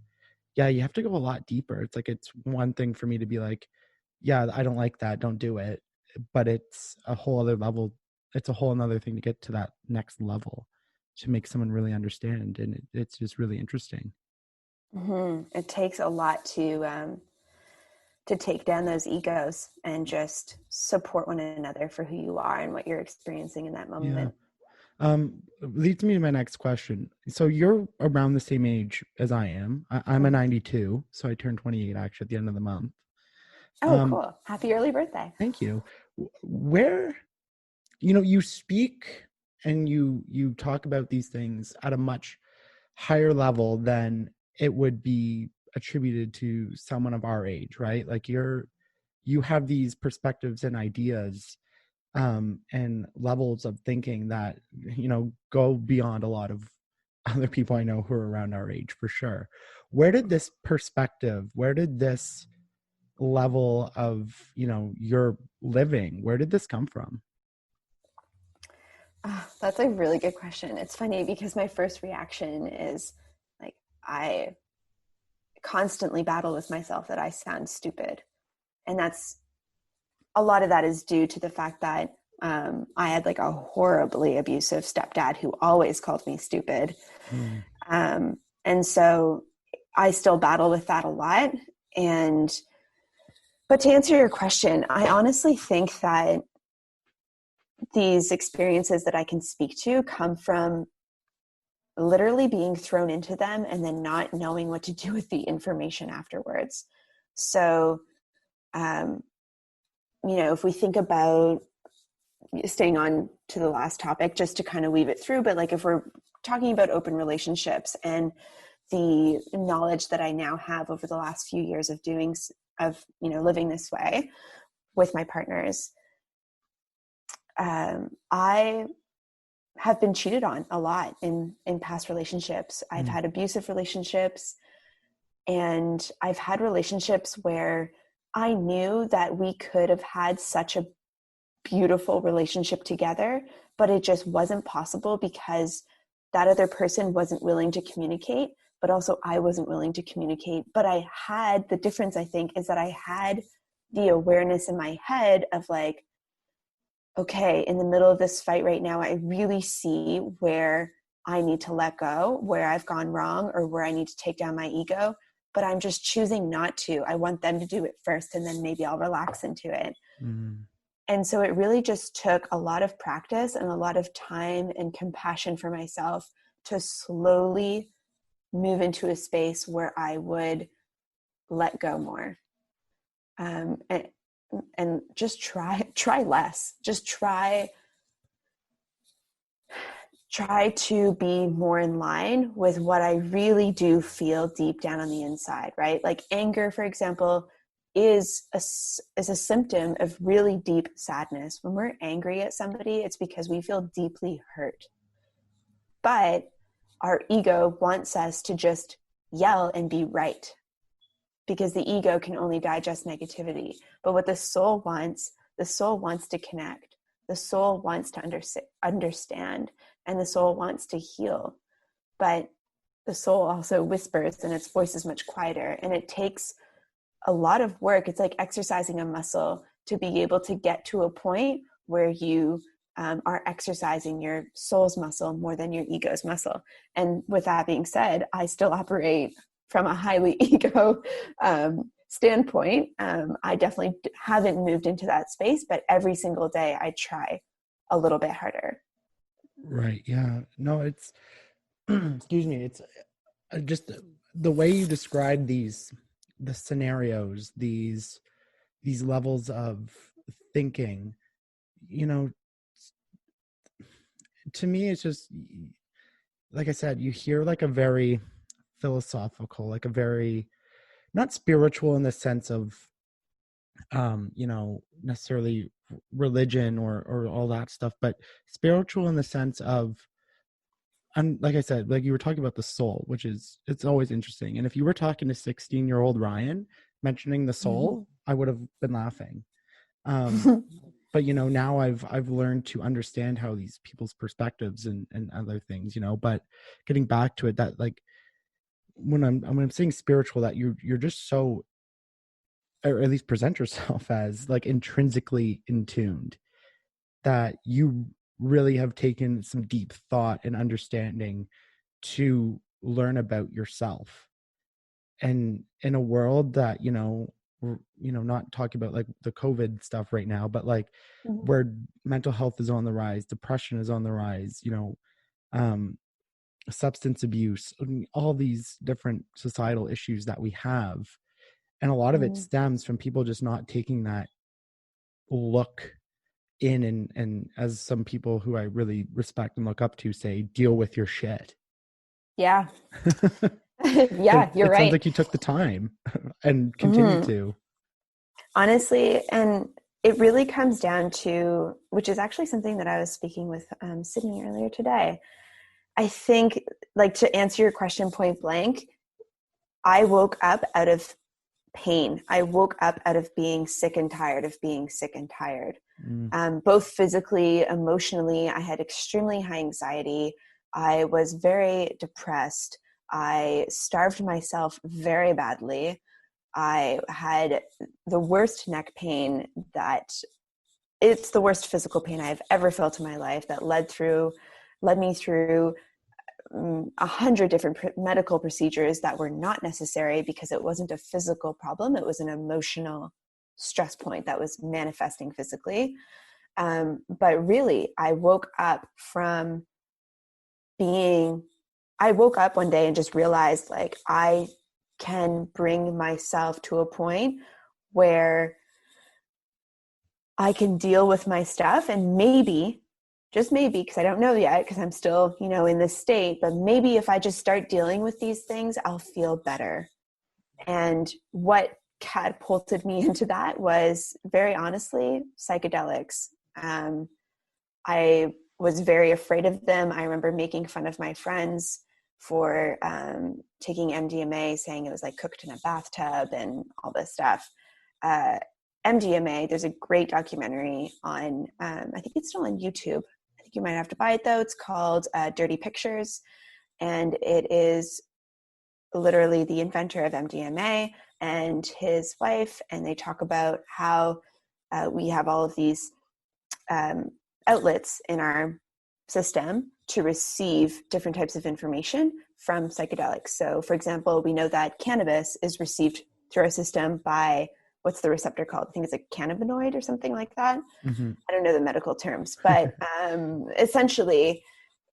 yeah, you have to go a lot deeper. It's like, it's one thing for me to be like, yeah, I don't like that, don't do it. But it's a whole other level. It's a whole another thing to get to that next level to make someone really understand. And it's just really interesting. It takes a lot to take down those egos and just support one another for who you are and what you're experiencing in that Yeah. moment. Leads me to my next question. So you're around the same age as I am. I'm a 92, so I turned 28 actually at the end of the month. Oh, cool. Happy early birthday. Thank you. Where, you speak and you talk about these things at a much higher level than it would be attributed to someone of our age, right? Like you have these perspectives and ideas and levels of thinking that go beyond a lot of other people I know who are around our age, for sure. Where did this level of your living, where did this come from? That's a really good question. It's funny because my first reaction is like, I constantly battle with myself that I sound stupid. And a lot of that is due to the fact that I had like a horribly abusive stepdad who always called me stupid. And so I still battle with that a lot. But to answer your question, I honestly think that these experiences that I can speak to come from literally being thrown into them and then not knowing what to do with the information afterwards. So, if we think about staying on to the last topic, just to kind of weave it through, but like if we're talking about open relationships and the knowledge that I now have over the last few years of living this way with my partners, I have been cheated on a lot in past relationships. I've had abusive relationships, and I've had relationships where I knew that we could have had such a beautiful relationship together, but it just wasn't possible because that other person wasn't willing to communicate, but also I wasn't willing to communicate. But the difference, I think, is that I had the awareness in my head of like, okay, in the middle of this fight right now, I really see where I need to let go, where I've gone wrong, or where I need to take down my ego, but I'm just choosing not to. I want them to do it first, and then maybe I'll relax into it. And so it really just took a lot of practice and a lot of time and compassion for myself to slowly move into a space where I would let go more. And just try less. Just try to be more in line with what I really do feel deep down on the inside, right? Like anger, for example, is a symptom of really deep sadness. When we're angry at somebody, it's because we feel deeply hurt. But our ego wants us to just yell and be right, because the ego can only digest negativity. But what the soul wants to connect. The soul wants to understand, and the soul wants to heal. But the soul also whispers, and its voice is much quieter. And it takes a lot of work. It's like exercising a muscle to be able to get to a point where you are exercising your soul's muscle more than your ego's muscle. And with that being said, I still operate from a highly ego standpoint. I definitely haven't moved into that space, but every single day I try a little bit harder. Right. Yeah. No, it's, excuse me. It's just the way you describe the scenarios, these levels of thinking, to me, it's just, like I said, you hear like a very philosophical, like a very, not spiritual in the sense of, necessarily religion or all that stuff, but spiritual in the sense of, and like I said, like you were talking about the soul, which is, it's always interesting. And if you were talking to 16-year-old Ryan mentioning the soul, I would have been laughing. But now I've learned to understand how these people's perspectives and other things, but getting back to it, that like when I'm saying spiritual, that you're just so, or at least present yourself as, like, intrinsically in tuned, that you really have taken some deep thought and understanding to learn about yourself. And in a world that, not talking about like the COVID stuff right now, but like Mhm. where mental health is on the rise, depression is on the rise, um, substance abuse, all these different societal issues that we have. And a lot of it Mhm. stems from people just not taking that look in, and as some people who I really respect and look up to say, deal with your shit. Yeah. And Yeah, you're it sounds right. like you took the time and continue Mhm. to. Honestly, and it really comes down to, which is actually something that I was speaking with Sydney earlier today. I think, like, to answer your question point blank, I woke up out of pain. I woke up out of being sick and tired of being sick and tired. Mm, Both physically, emotionally. I had extremely high anxiety. I was very depressed. I starved myself very badly. I had the worst neck pain, that it's the worst physical pain I've ever felt in my life, that led me through 100 different medical procedures that were not necessary because it wasn't a physical problem. It was an emotional stress point that was manifesting physically. But really, I woke up one day and just realized, like, I can bring myself to a point where I can deal with my stuff, and maybe, just maybe, because I don't know yet, because I'm still, in this state, but maybe if I just start dealing with these things, I'll feel better. And what catapulted me into that was, very honestly, psychedelics. I was very afraid of them. I remember making fun of my friends for taking MDMA, saying it was like cooked in a bathtub and all this stuff. Uh, MDMA, there's a great documentary on, I think it's still on YouTube. I think you might have to buy it though. It's called Dirty Pictures. And it is literally the inventor of MDMA and his wife. And they talk about how we have all of these um, outlets in our system to receive different types of information from psychedelics. So, for example, we know that cannabis is received through our system by, what's the receptor called? I think it's a cannabinoid or something like that. mm-hmm. I don't know the medical terms, but essentially,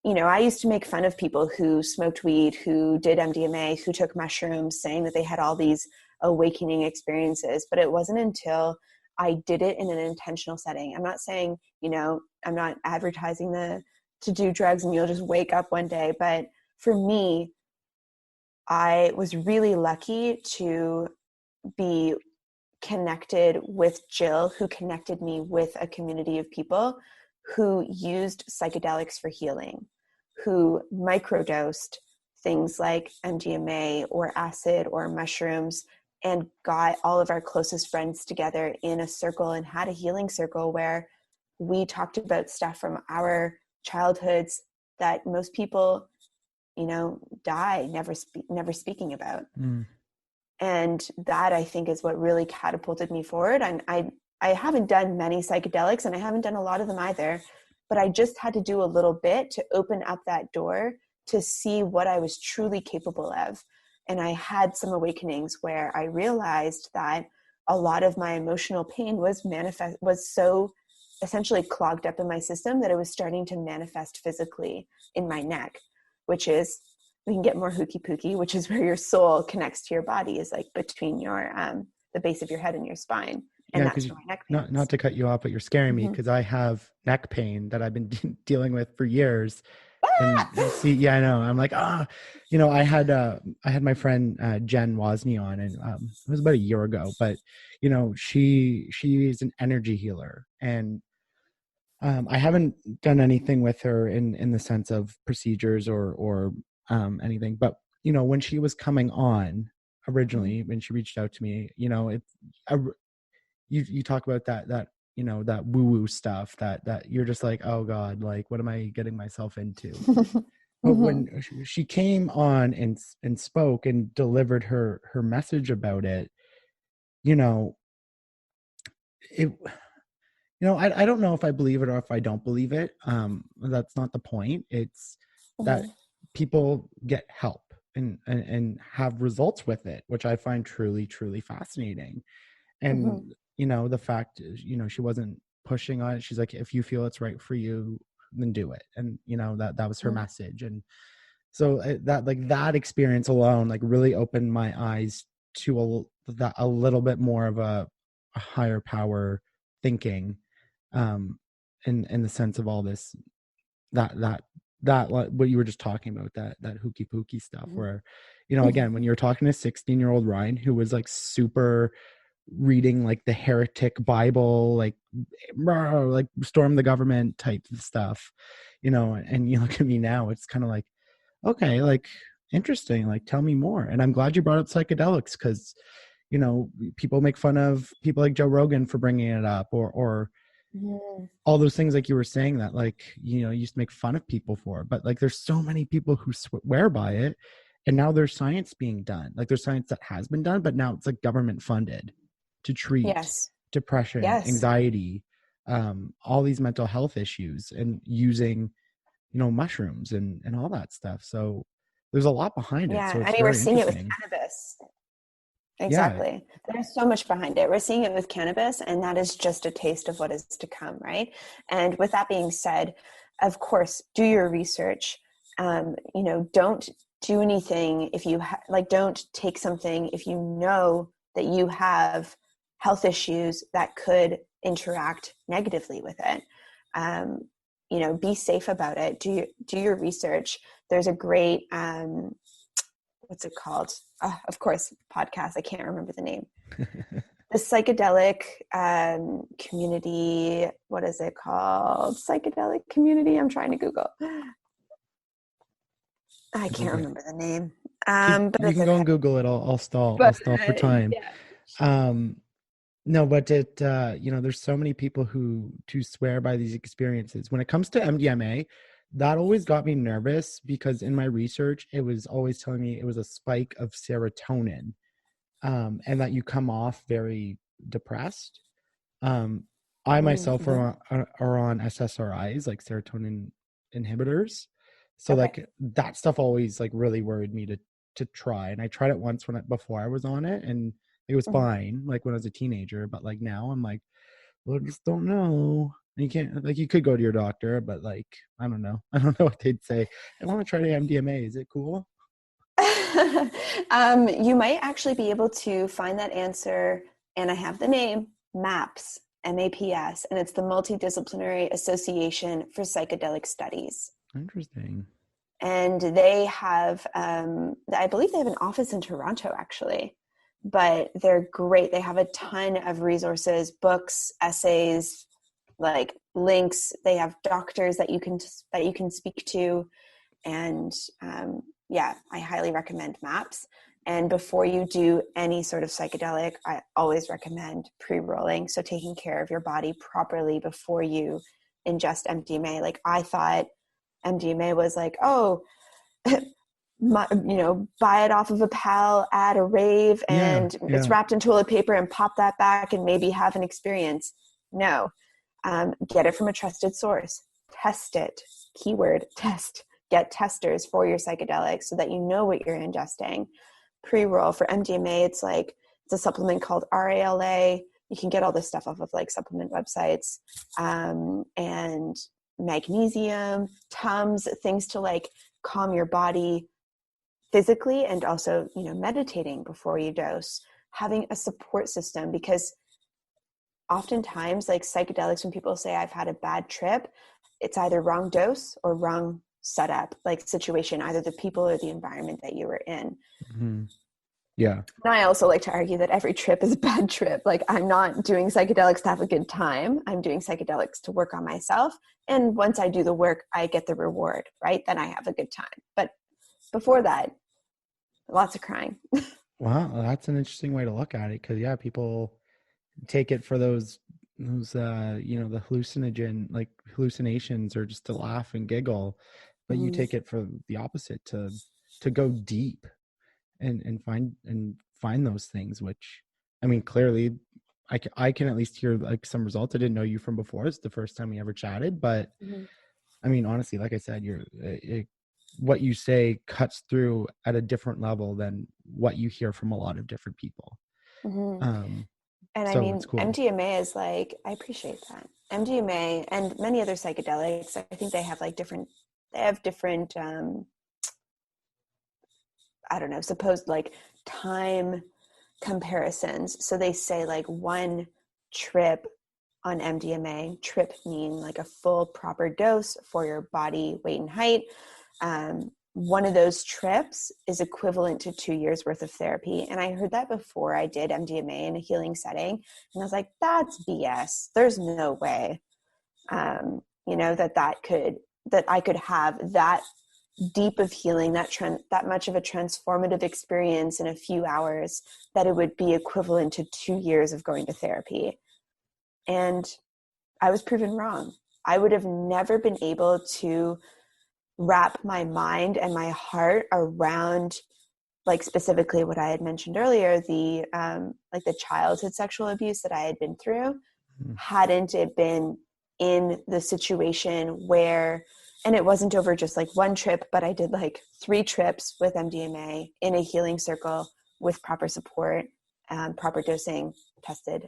I used to make fun of people who smoked weed, who did MDMA, who took mushrooms, saying that they had all these awakening experiences. But it wasn't until I did it in an intentional setting. I'm not saying, I'm not advertising to do drugs and you'll just wake up one day. But for me, I was really lucky to be connected with Jill, who connected me with a community of people who used psychedelics for healing, who microdosed things like MDMA or acid or mushrooms, and got all of our closest friends together in a circle and had a healing circle where we talked about stuff from our childhoods that most people, die never speaking about. Mm. And that, I think, is what really catapulted me forward. And I haven't done many psychedelics, and I haven't done a lot of them either, but I just had to do a little bit to open up that door to see what I was truly capable of. And I had some awakenings where I realized that a lot of my emotional pain was so essentially clogged up in my system that it was starting to manifest physically in my neck, which is, we can get more hooky pooky, which is where your soul connects to your body, is like between your the base of your head and your spine. And Yeah, that's because where my neck pain not is. to cut you off, but you're scaring me, Mhm. because I have neck pain that I've been dealing with for years. And Ah! see, yeah, I know. I'm like, I had my friend Jen Wozni on, and it was about a year ago. But she is an energy healer, and I haven't done anything with her in the sense of procedures or anything. But when she was coming on originally, when she reached out to me, you talk about that that woo woo stuff that you're just like, oh God, like, what am I getting myself into? But Mm-hmm. when she came on and spoke and delivered her message about it, you know, it I don't know if I believe it or if I don't believe it. That's not the point. It's that Mm-hmm. people get help and have results with it, which I find truly, truly fascinating. Mm-hmm. And, the fact is, she wasn't pushing on it. She's like, if you feel it's right for you, then do it. And, that was her message. And so that experience alone, like, really opened my eyes to a little bit more of a higher power thinking, in the sense of all this, what you were just talking about, that hooky pooky stuff, Mm-hmm. where, again, when you're talking to 16-year-old Ryan, who was like super reading like the heretic Bible, like storm the government type of stuff, and you look at me now, it's kind of like, okay, like, interesting, like, tell me more. And I'm glad you brought up psychedelics, because people make fun of people like Joe Rogan for bringing it up, or Mm-hmm. all those things, like you were saying, that, like, used to make fun of people for, but like, there's so many people who swear by it, and now there's science being done, like there's science that has been done, but now it's like government funded to treat Yes. depression, Yes. anxiety, all these mental health issues, and using mushrooms and all that stuff. So there's a lot behind it, Yeah. so I it's mean, we're very seeing it with interesting. cannabis. Yeah. Exactly. There's so much behind it. We're seeing it with cannabis, and that is just a taste of what is to come, right? And with that being said, of course, do your research. Don't do anything if you don't take something if you know that you have health issues that could interact negatively with it. Be safe about it. Do your research. There's a great what's it called? Of course, podcast. I can't remember the name. The psychedelic community. What is it called? Psychedelic community. I'm trying to Google. I It's can't okay. remember the name. But You it's can go okay. and Google it. I'll stall. But I'll stall for time. yeah. No, but there's so many people who to swear by these experiences. When it comes to MDMA, that always got me nervous, because in my research, it was always telling me it was a spike of serotonin, and that you come off very depressed. I myself Mm-hmm. are on SSRIs, like serotonin inhibitors. So Okay. like, that stuff always like really worried me to try. And I tried it once before I was on it, and it was Mm-hmm. fine, like when I was a teenager. But like now I'm like, well, I just don't know. And you can't, like, you could go to your doctor, but like, I don't know. I don't know what they'd say. I want to try the MDMA. Is it cool? You might actually be able to find that answer, and I have the name, MAPS, MAPS, and it's the Multidisciplinary Association for Psychedelic Studies. Interesting. And they have, I believe they have an office in Toronto, actually, but they're great. They have a ton of resources, books, essays, like links. They have doctors that you can speak to, and yeah, I highly recommend MAPS. And before you do any sort of psychedelic, I always recommend pre-rolling. So taking care of your body properly before you ingest MDMA. Like, I thought MDMA was like, oh, buy it off of a pal at a rave, Yeah. and it's Yeah. wrapped in toilet paper, and pop that back and maybe have an experience. No, get it from a trusted source. Test it. Keyword, test. Get testers for your psychedelics so that you know what you're ingesting. Pre-roll for MDMA, it's a supplement called RALA. You can get all this stuff off of like supplement websites, and magnesium, Tums, things to like calm your body physically, and also, meditating before you dose, having a support system, because oftentimes, like, psychedelics, when people say I've had a bad trip, it's either wrong dose or wrong setup, like situation, either the people or the environment that you were in. Mm-hmm. Yeah. And I also like to argue that every trip is a bad trip. Like, I'm not doing psychedelics to have a good time. I'm doing psychedelics to work on myself. And once I do the work, I get the reward, right? Then I have a good time. But before that, lots of crying. Wow, that's an interesting way to look at it, because yeah, people take it for those the hallucinations, or just to laugh and giggle. but you take it for the opposite, to go deep and find those things, which, I mean, clearly I can at least hear like some results. I didn't know you from before. It's the first time we ever chatted, but I mean, honestly, like I said, what you say cuts through at a different level than what you hear from a lot of different people. And I So mean, it's cool. MDMA is like, I appreciate that. MDMA and many other psychedelics, I think they have different, I don't know, supposed like time comparisons. So they say like one trip on MDMA, trip mean like a full proper dose for your body weight and height. One of those trips is equivalent to 2 years worth of therapy. And I heard that before I did MDMA in a healing setting. And I was like, that's BS. There's no way, that I could have that deep of healing, that much of a transformative experience in a few hours, that it would be equivalent to 2 years of going to therapy. And I was proven wrong. I would have never been able to wrap my mind and my heart around, like, specifically what I had mentioned earlier, the childhood sexual abuse that I had been through, hadn't it been in the situation where, and it wasn't over just like one trip, but I did like 3 trips with MDMA in a healing circle with proper support, proper dosing, tested,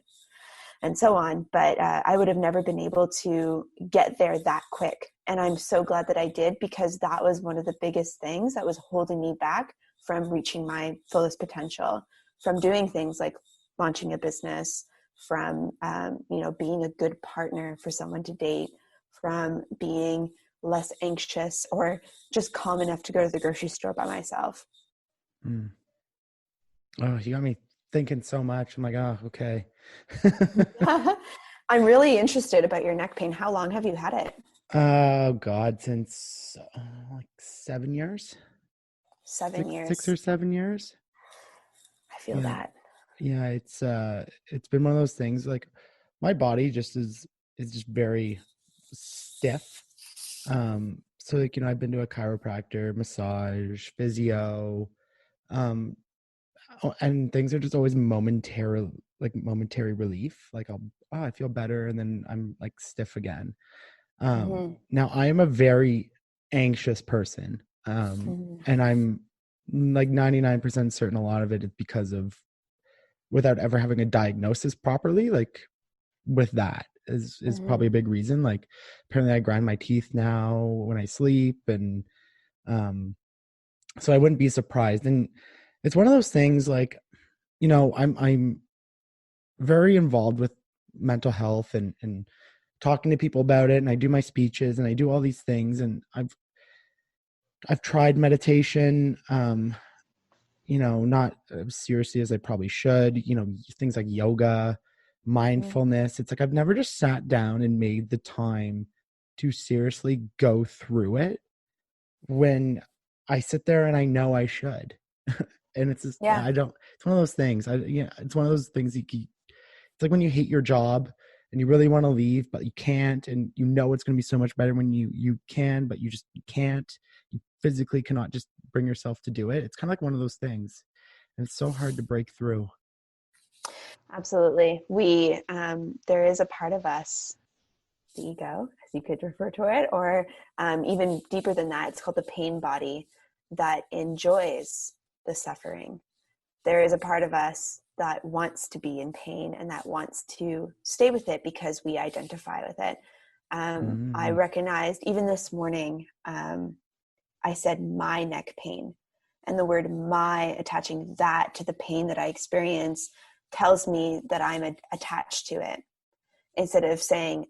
and so on. But I would have never been able to get there that quick. And I'm so glad that I did, because that was one of the biggest things that was holding me back from reaching my fullest potential, from doing things like launching a business, from, being a good partner for someone to date, from being less anxious or just calm enough to go to the grocery store by myself. Oh, you got me thinking so much. I'm like, oh, okay. I'm really interested about your neck pain. How long have you had it? Oh God, since like 7 years. 7 years. 6 or 7 years. I feel that. Yeah, it's been one of those things, like my body just is just very stiff. So like, I've been to a chiropractor, massage, physio, and things are just always momentary relief. Like I feel better, and then I'm like stiff again. Now I am a very anxious person. And I'm like 99% certain a lot of it is because of, without ever having a diagnosis properly, like with that is probably a big reason. Like apparently I grind my teeth now when I sleep, and so I wouldn't be surprised. And it's one of those things, like, I'm very involved with mental health and talking to people about it, and I do my speeches and I do all these things, and I've tried meditation, not as seriously as I probably should, things like yoga, mindfulness. It's like I've never just sat down and made the time to seriously go through it, when I sit there and I know I should. And it's just, I don't, it's one of those things. It's one of those things it's like when you hate your job and you really want to leave, but you can't, and it's going to be so much better when you can, but you can't. You physically cannot just bring yourself to do it. It's kind of like one of those things, and it's so hard to break through. Absolutely. There is a part of us, the ego, as you could refer to it, or even deeper than that, it's called the pain body, that enjoys the suffering. There is a part of us that wants to be in pain and that wants to stay with it because we identify with it. I recognized even this morning, I said my neck pain, and the word my, attaching that to the pain that I experience, tells me that I'm attached to it, instead of saying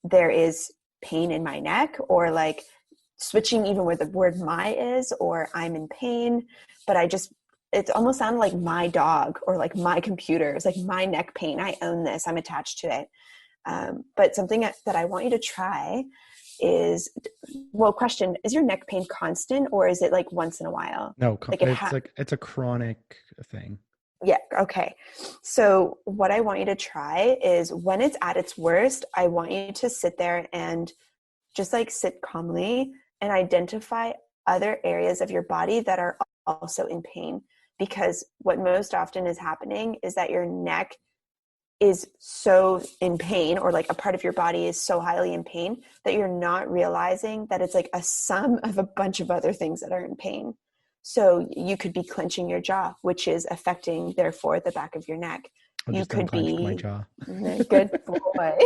there is pain in my neck, or like switching even where the word my is, or I'm in pain. But it almost sounded like my dog, or like my computer. It's like my neck pain. I own this. I'm attached to it. But something that I want you to try is, question, is your neck pain constant, or is it like once in a while? No, it's a chronic thing. Yeah. Okay. So what I want you to try is, when it's at its worst, I want you to sit there and just like sit calmly and identify other areas of your body that are also in pain. Because what most often is happening is that your neck is so in pain, or like a part of your body is so highly in pain that you're not realizing that it's like a sum of a bunch of other things that are in pain. So you could be clenching your jaw, which is affecting, therefore, the back of your neck. I just unclenched my jaw. Good boy.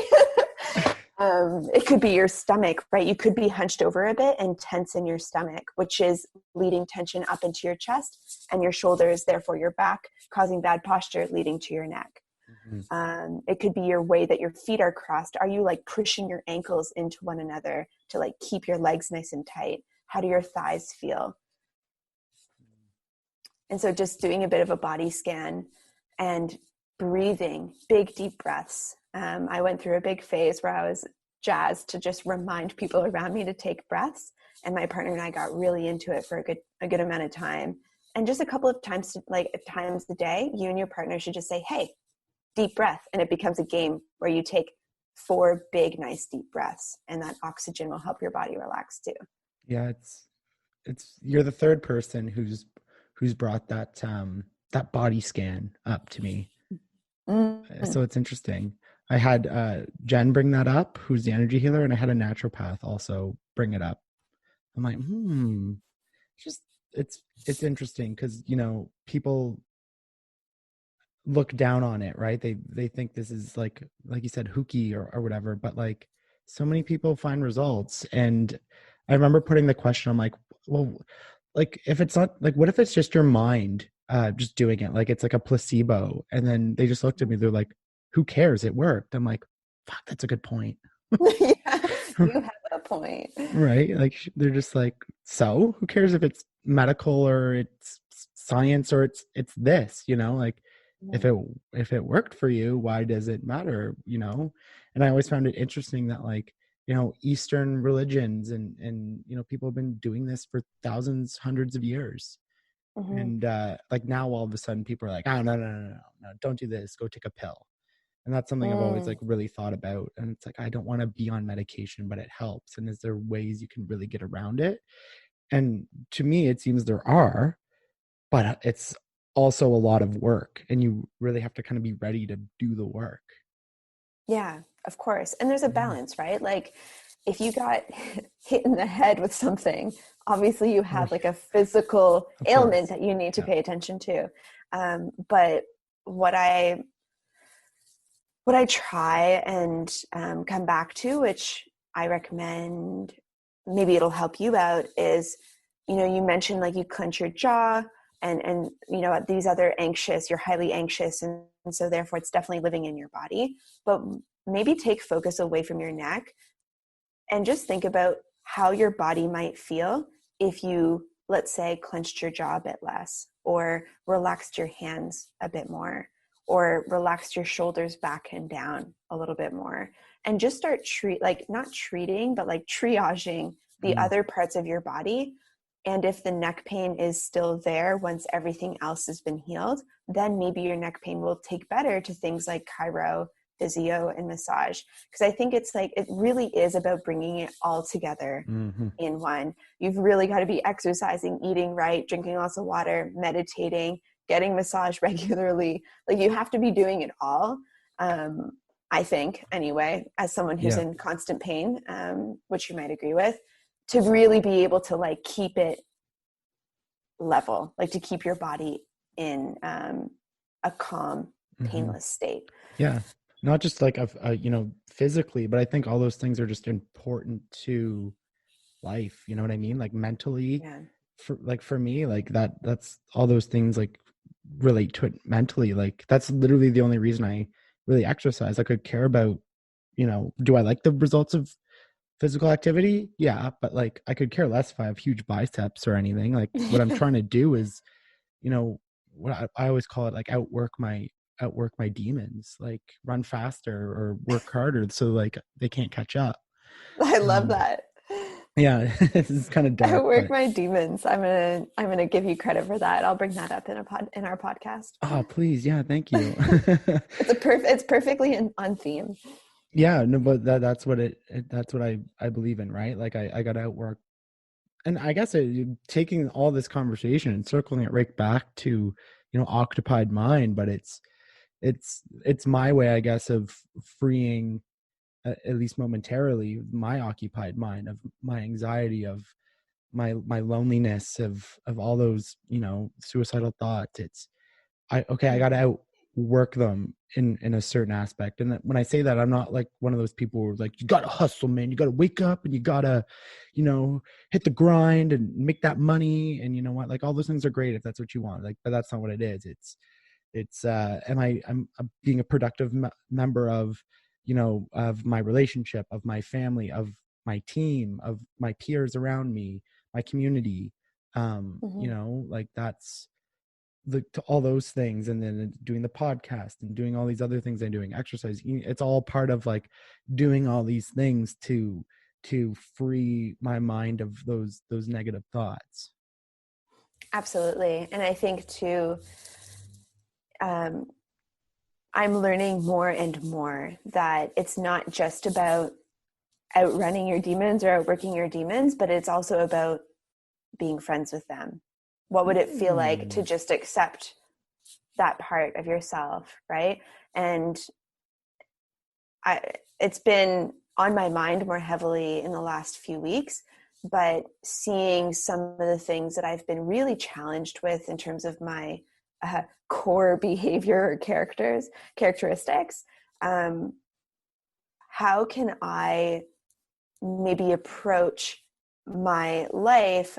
It could be your stomach, right? You could be hunched over a bit and tense in your stomach, which is leading tension up into your chest and your shoulders, therefore your back, causing bad posture, leading to your neck. It could be your way that your feet are crossed. Are you like pushing your ankles into one another to like keep your legs nice and tight? How do your thighs feel? And so just doing a bit of a body scan and breathing, big deep breaths. I went through a big phase where I was jazzed to just remind people around me to take breaths. And my partner and I got really into it for a good amount of time. And just a couple of times, times a day, you and your partner should just say, hey, deep breath. And it becomes a game where you take 4 big, nice deep breaths, and that oxygen will help your body relax too. Yeah, it's you're the third person who's brought that that body scan up to me. So it's interesting. I had Jen bring that up, who's the energy healer, and I had a naturopath also bring it up. I'm like, just it's interesting because, you know, people look down on it, right? They think this is like you said, hooky or whatever, but like so many people find results. And I remember putting the question, I'm like, well, like if it's not like, what if it's just your mind just doing it? Like it's like a placebo. And then they just looked at me, they're like, who cares? It worked. I'm like, fuck, that's a good point. Yeah, you have a point. Right? Like they're just like, so who cares if it's medical or it's science or it's this, you know, like if it worked for you, why does it matter, you know? And I always found it interesting that, like, you know, Eastern religions and you know, people have been doing this for thousands, hundreds of years. And like now all of a sudden people are like, oh no, don't do this, go take a pill. And that's something I've always like really thought about. And it's like, I don't want to be on medication, but it helps. And is there ways you can really get around it? And to me, it seems there are, but it's also a lot of work, and you really have to kind of be ready to do the work. Yeah, of course. And there's a balance, right? Like if you got hit in the head with something, obviously you have like a physical ailment that you need to pay attention to. But what I try and come back to, which I recommend, maybe it'll help you out, is, you know, you mentioned like you clench your jaw and you know, these other anxious, you're highly anxious, and so therefore it's definitely living in your body. But maybe take focus away from your neck and just think about how your body might feel if you, let's say, clenched your jaw a bit less, or relaxed your hands a bit more, or relaxed your shoulders back and down a little bit more, and just start not treating, but like triaging the other parts of your body. And if the neck pain is still there once everything else has been healed, then maybe your neck pain will take better to things like chiro, physio, and massage. Because I think it's like, it really is about bringing it all together in one. You've really got to be exercising, eating right, drinking lots of water, meditating, getting massage regularly. Like you have to be doing it all. I think anyway, as someone who's in constant pain, which you might agree with, to really be able to like keep it level, like to keep your body in a calm, painless state. Yeah. Not just like you know, physically, but I think all those things are just important to life. You know what I mean? Like mentally, for me, like that's all those things like relate to it mentally. Like that's literally the only reason I really exercise. I could care about, you know, do I like the results of physical activity? Yeah, but like I could care less if I have huge biceps or anything. Like what I'm trying to do is, you know, what I always call it, like outwork my demons, like run faster or work harder so like they can't catch up. I love that. Yeah, this is kind of dark. Outwork my demons. I'm gonna give you credit for that. I'll bring that up in our podcast. Oh, please, yeah, thank you. It's perfectly on theme. Yeah, no, but that's what I believe in, right? Like I got to outwork and I guess taking all this conversation and circling it right back to, occupied mind, but it's my way, I guess, of freeing, at least momentarily, my occupied mind, of my anxiety, of my loneliness, of all those, suicidal thoughts. I gotta outwork them in a certain aspect. And when I say that, I'm not like one of those people who are like, you gotta hustle, man, you gotta wake up and you gotta, hit the grind and make that money. And you know what, like, all those things are great if that's what you want, like, but that's not what it is. It's I'm being a productive member of, of my relationship, of my family, of my team, of my peers around me, my community. Like, that's to all those things. And then doing the podcast and doing all these other things I'm doing, exercise, it's all part of like doing all these things to free my mind of those negative thoughts. Absolutely. And I think too, I'm learning more and more that it's not just about outrunning your demons or outworking your demons, but it's also about being friends with them. What would it feel like to just accept that part of yourself, right? And it's been on my mind more heavily in the last few weeks, but seeing some of the things that I've been really challenged with in terms of my core behavior or characteristics, how can I maybe approach my life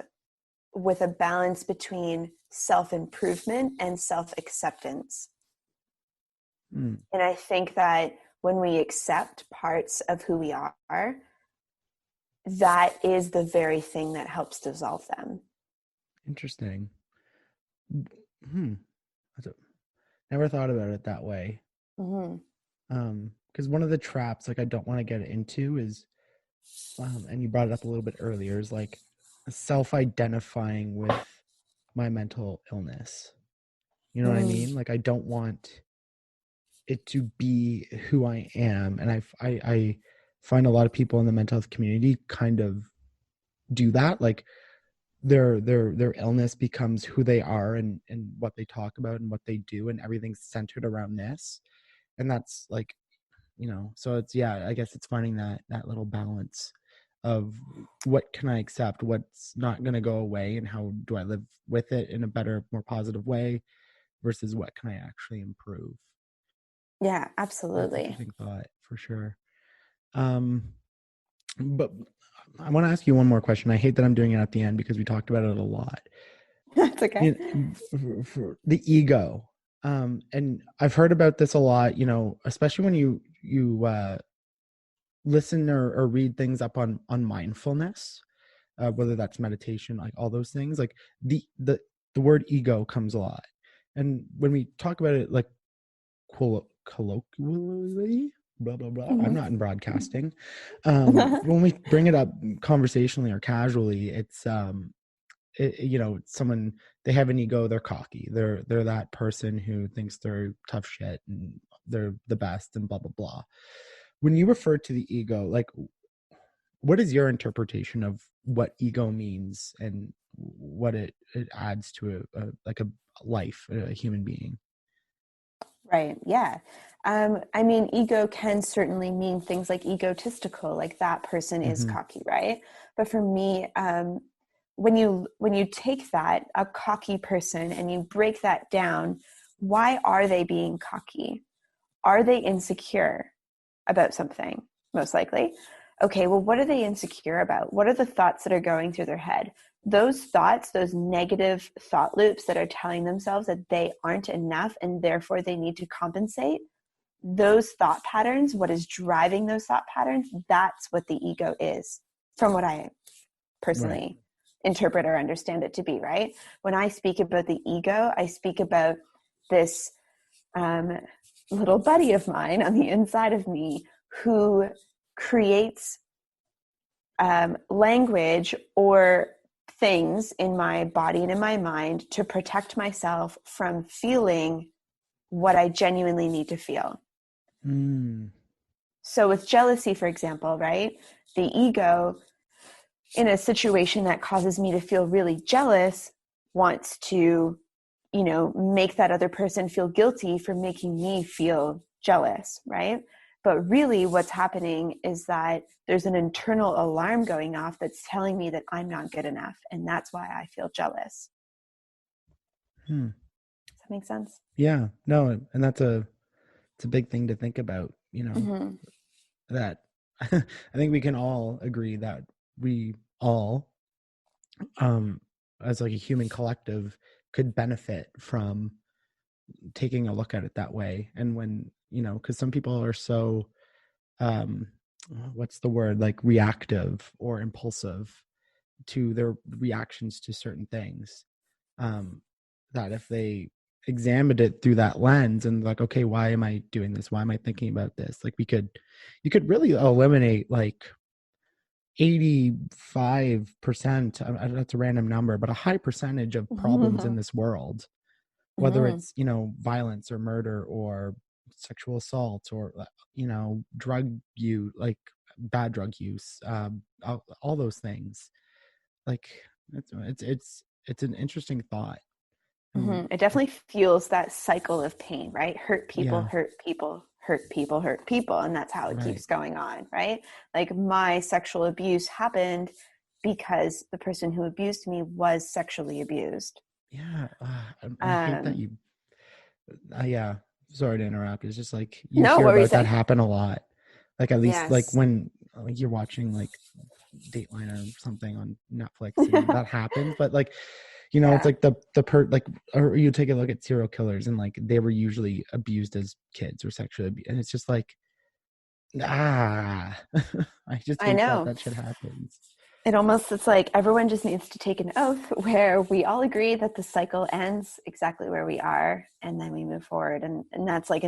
with a balance between self-improvement and self-acceptance? And I think that when we accept parts of who we are, that is the very thing that helps dissolve them. Interesting. Never thought about it that way. Because one of the traps, like, I don't want to get into is, and you brought it up a little bit earlier, is like self-identifying with my mental illness. You know what I mean? Like, I don't want it to be who I am. And I find a lot of people in the mental health community kind of do that. Like, their illness becomes who they are, and what they talk about and what they do, and everything's centered around this. And that's like, so it's, I guess it's finding that little balance of what can I accept, what's not going to go away, and how do I live with it in a better, more positive way, versus what can I actually improve. Yeah, absolutely. Interesting thought, for sure. But I want to ask you one more question. I hate that I'm doing it at the end because we talked about it a lot. That's okay. For the ego. And I've heard about this a lot, especially when you listen or read things up on mindfulness, whether that's meditation, like all those things, like the word ego comes a lot. And when we talk about it, like, colloquially, blah blah blah, I'm not in broadcasting, when we bring it up conversationally or casually, it's someone, they have an ego, they're cocky, they're that person who thinks they're tough shit and they're the best and blah blah blah. When you refer to the ego, like, what is your interpretation of what ego means and what it adds to a life, a human being? Right. Yeah. I mean, ego can certainly mean things like egotistical, like that person is cocky, right? But for me, when you take that, a cocky person, and you break that down, why are they being cocky? Are they insecure about something? Most likely. Okay, well, what are they insecure about? What are the thoughts that are going through their head? Those thoughts, those negative thought loops that are telling themselves that they aren't enough and therefore they need to compensate, those thought patterns, what is driving those thought patterns, that's what the ego is, from what I personally interpret or understand it to be, right? When I speak about the ego, I speak about this little buddy of mine on the inside of me who creates language or things in my body and in my mind to protect myself from feeling what I genuinely need to feel. So with jealousy, for example, right? The ego in a situation that causes me to feel really jealous wants to, make that other person feel guilty for making me feel jealous, right? But really what's happening is that there's an internal alarm going off that's telling me that I'm not good enough. And that's why I feel jealous. Does that make sense? Yeah, no. And it's a big thing to think about, that I think we can all agree that we all, as like a human collective, could benefit from taking a look at it that way. And when, because some people are so, what's the word, like reactive or impulsive to their reactions to certain things, that if they examined it through that lens and like, okay, why am I doing this? Why am I thinking about this? Like you could really eliminate like 85%, that's a random number, but a high percentage of problems in this world, whether it's, violence or murder or sexual assault or, drug use, like bad drug use, all those things. Like it's an interesting thought. It definitely fuels that cycle of pain, right? Hurt people, Yeah. hurt people, hurt people, hurt people. And that's how it Right. keeps going on, right? Like my sexual abuse happened because the person who abused me was sexually abused. Yeah. I hate that you, yeah, sorry to interrupt. It's just like you No, hear what were you about that saying? happen a lot. Like at least like Yes. when like you're watching like Dateline or something on Netflix and that happens, but like, it's like like, or you take a look at serial killers and like they were usually abused as kids or sexually abused, and it's just like, I just I hate that know. shit happens. It's like everyone just needs to take an oath where we all agree that the cycle ends exactly where we are, and then we move forward. And that's like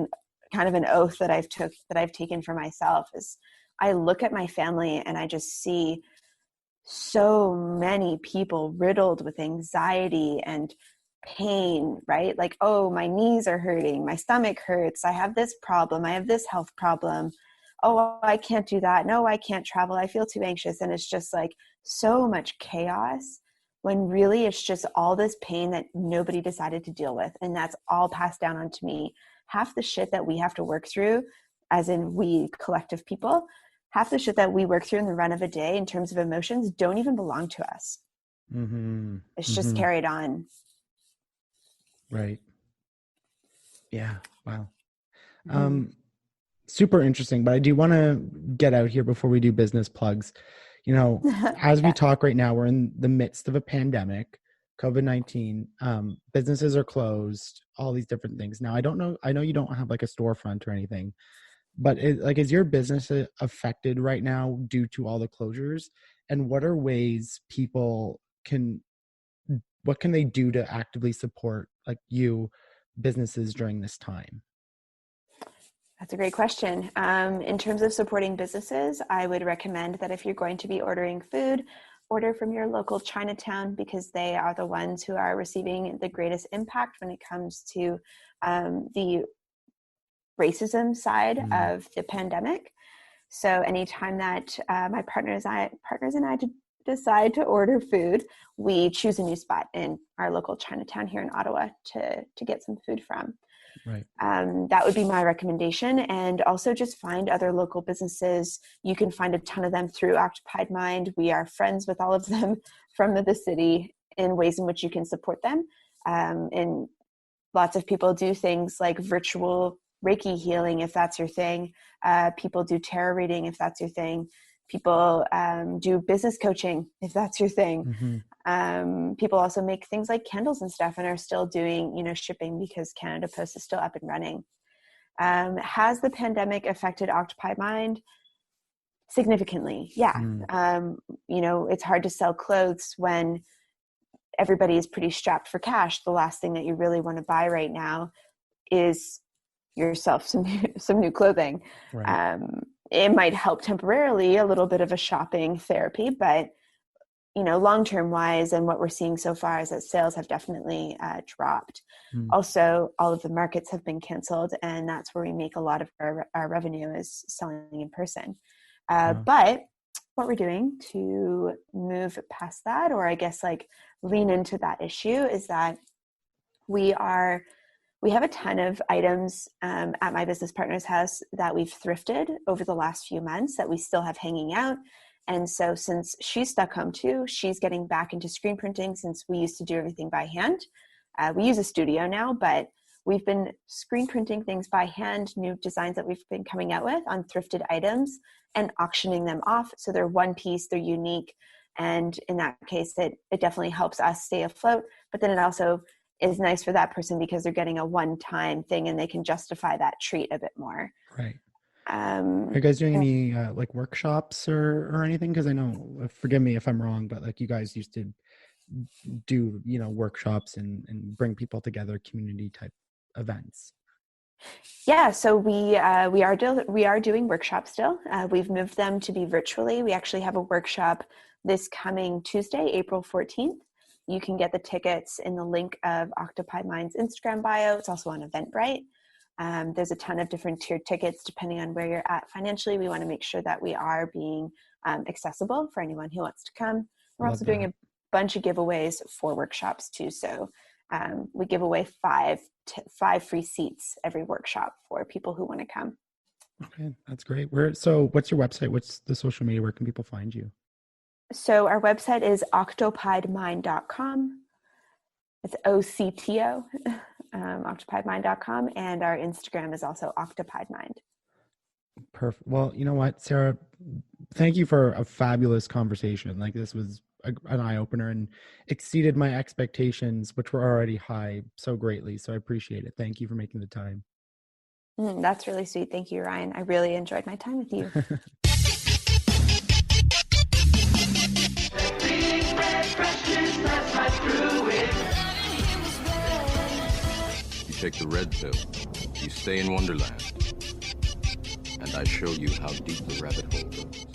kind of an oath that I've taken for myself is I look at my family and I just see so many people riddled with anxiety and pain, right? Like, oh, my knees are hurting, my stomach hurts, I have this problem, I have this health problem. Oh, I can't do that. No, I can't travel. I feel too anxious. And it's just like so much chaos when really it's just all this pain that nobody decided to deal with. And that's all passed down onto me. Half the shit that we have to work through, as in we collective people, half the shit that we work through in the run of a day in terms of emotions don't even belong to us. It's just carried on. Right. Yeah. Wow. Super interesting, but I do want to get out here before we do business plugs. As we talk right now, we're in the midst of a pandemic, COVID-19. Businesses are closed, all these different things. Now, I know you don't have like a storefront or anything, but is your business affected right now due to all the closures? And what are ways what can they do to actively support like businesses during this time? That's a great question. In terms of supporting businesses, I would recommend that if you're going to be ordering food, order from your local Chinatown because they are the ones who are receiving the greatest impact when it comes to the racism side of the pandemic. So anytime that my partners and I decide to order food, we choose a new spot in our local Chinatown here in Ottawa to get some food from. Right. That would be my recommendation. And also just find other local businesses. You can find a ton of them through Octopied Mind. We are friends with all of them from the city in ways in which you can support them. And lots of people do things like virtual Reiki healing, if that's your thing. People do tarot reading, if that's your thing. People do business coaching, if that's your thing. People also make things like candles and stuff and are still doing, shipping because Canada Post is still up and running. Has the pandemic affected Octopied Mind? Significantly, yeah. It's hard to sell clothes when everybody is pretty strapped for cash. The last thing that you really want to buy right now is yourself some new clothing. Right. It might help temporarily, a little bit of a shopping therapy, but long-term wise, and what we're seeing so far is that sales have definitely dropped. Also, all of the markets have been canceled, and that's where we make a lot of our revenue is selling in person. But what we're doing to move past that, or I guess like lean into that issue, is that we have a ton of items at my business partner's house that we've thrifted over the last few months that we still have hanging out. And so since she's stuck home too, she's getting back into screen printing, since we used to do everything by hand. We use a studio now, but we've been screen printing things by hand, new designs that we've been coming out with on thrifted items and auctioning them off. So they're one piece, they're unique. And in that case, it definitely helps us stay afloat. But then it also is nice for that person because they're getting a one-time thing and they can justify that treat a bit more. Right. Are you guys doing any like workshops or anything? Because I know, forgive me if I'm wrong, but like you guys used to do, workshops and bring people together, community type events. Yeah, so we are doing workshops still. We've moved them to be virtually. We actually have a workshop this coming Tuesday, April 14th. You can get the tickets in the link of Octopied Mind's Instagram bio. It's also on Eventbrite. There's a ton of different tiered tickets depending on where you're at financially. We want to make sure that we are being accessible for anyone who wants to come. We're also doing a bunch of giveaways for workshops too. So we give away five free seats every workshop for people who want to come. Okay, that's great. So what's your website? What's the social media? Where can people find you? So our website is octopiedmind.com. It's OCTO, octopiedmind.com. And our Instagram is also Octopied Mind. Perfect. Well, you know what, Sarah, thank you for a fabulous conversation. Like, this was an eye-opener and exceeded my expectations, which were already high, so greatly. So I appreciate it. Thank you for making the time. That's really sweet. Thank you, Ryan. I really enjoyed my time with you. You take the red pill, you stay in Wonderland, and I show you how deep the rabbit hole goes.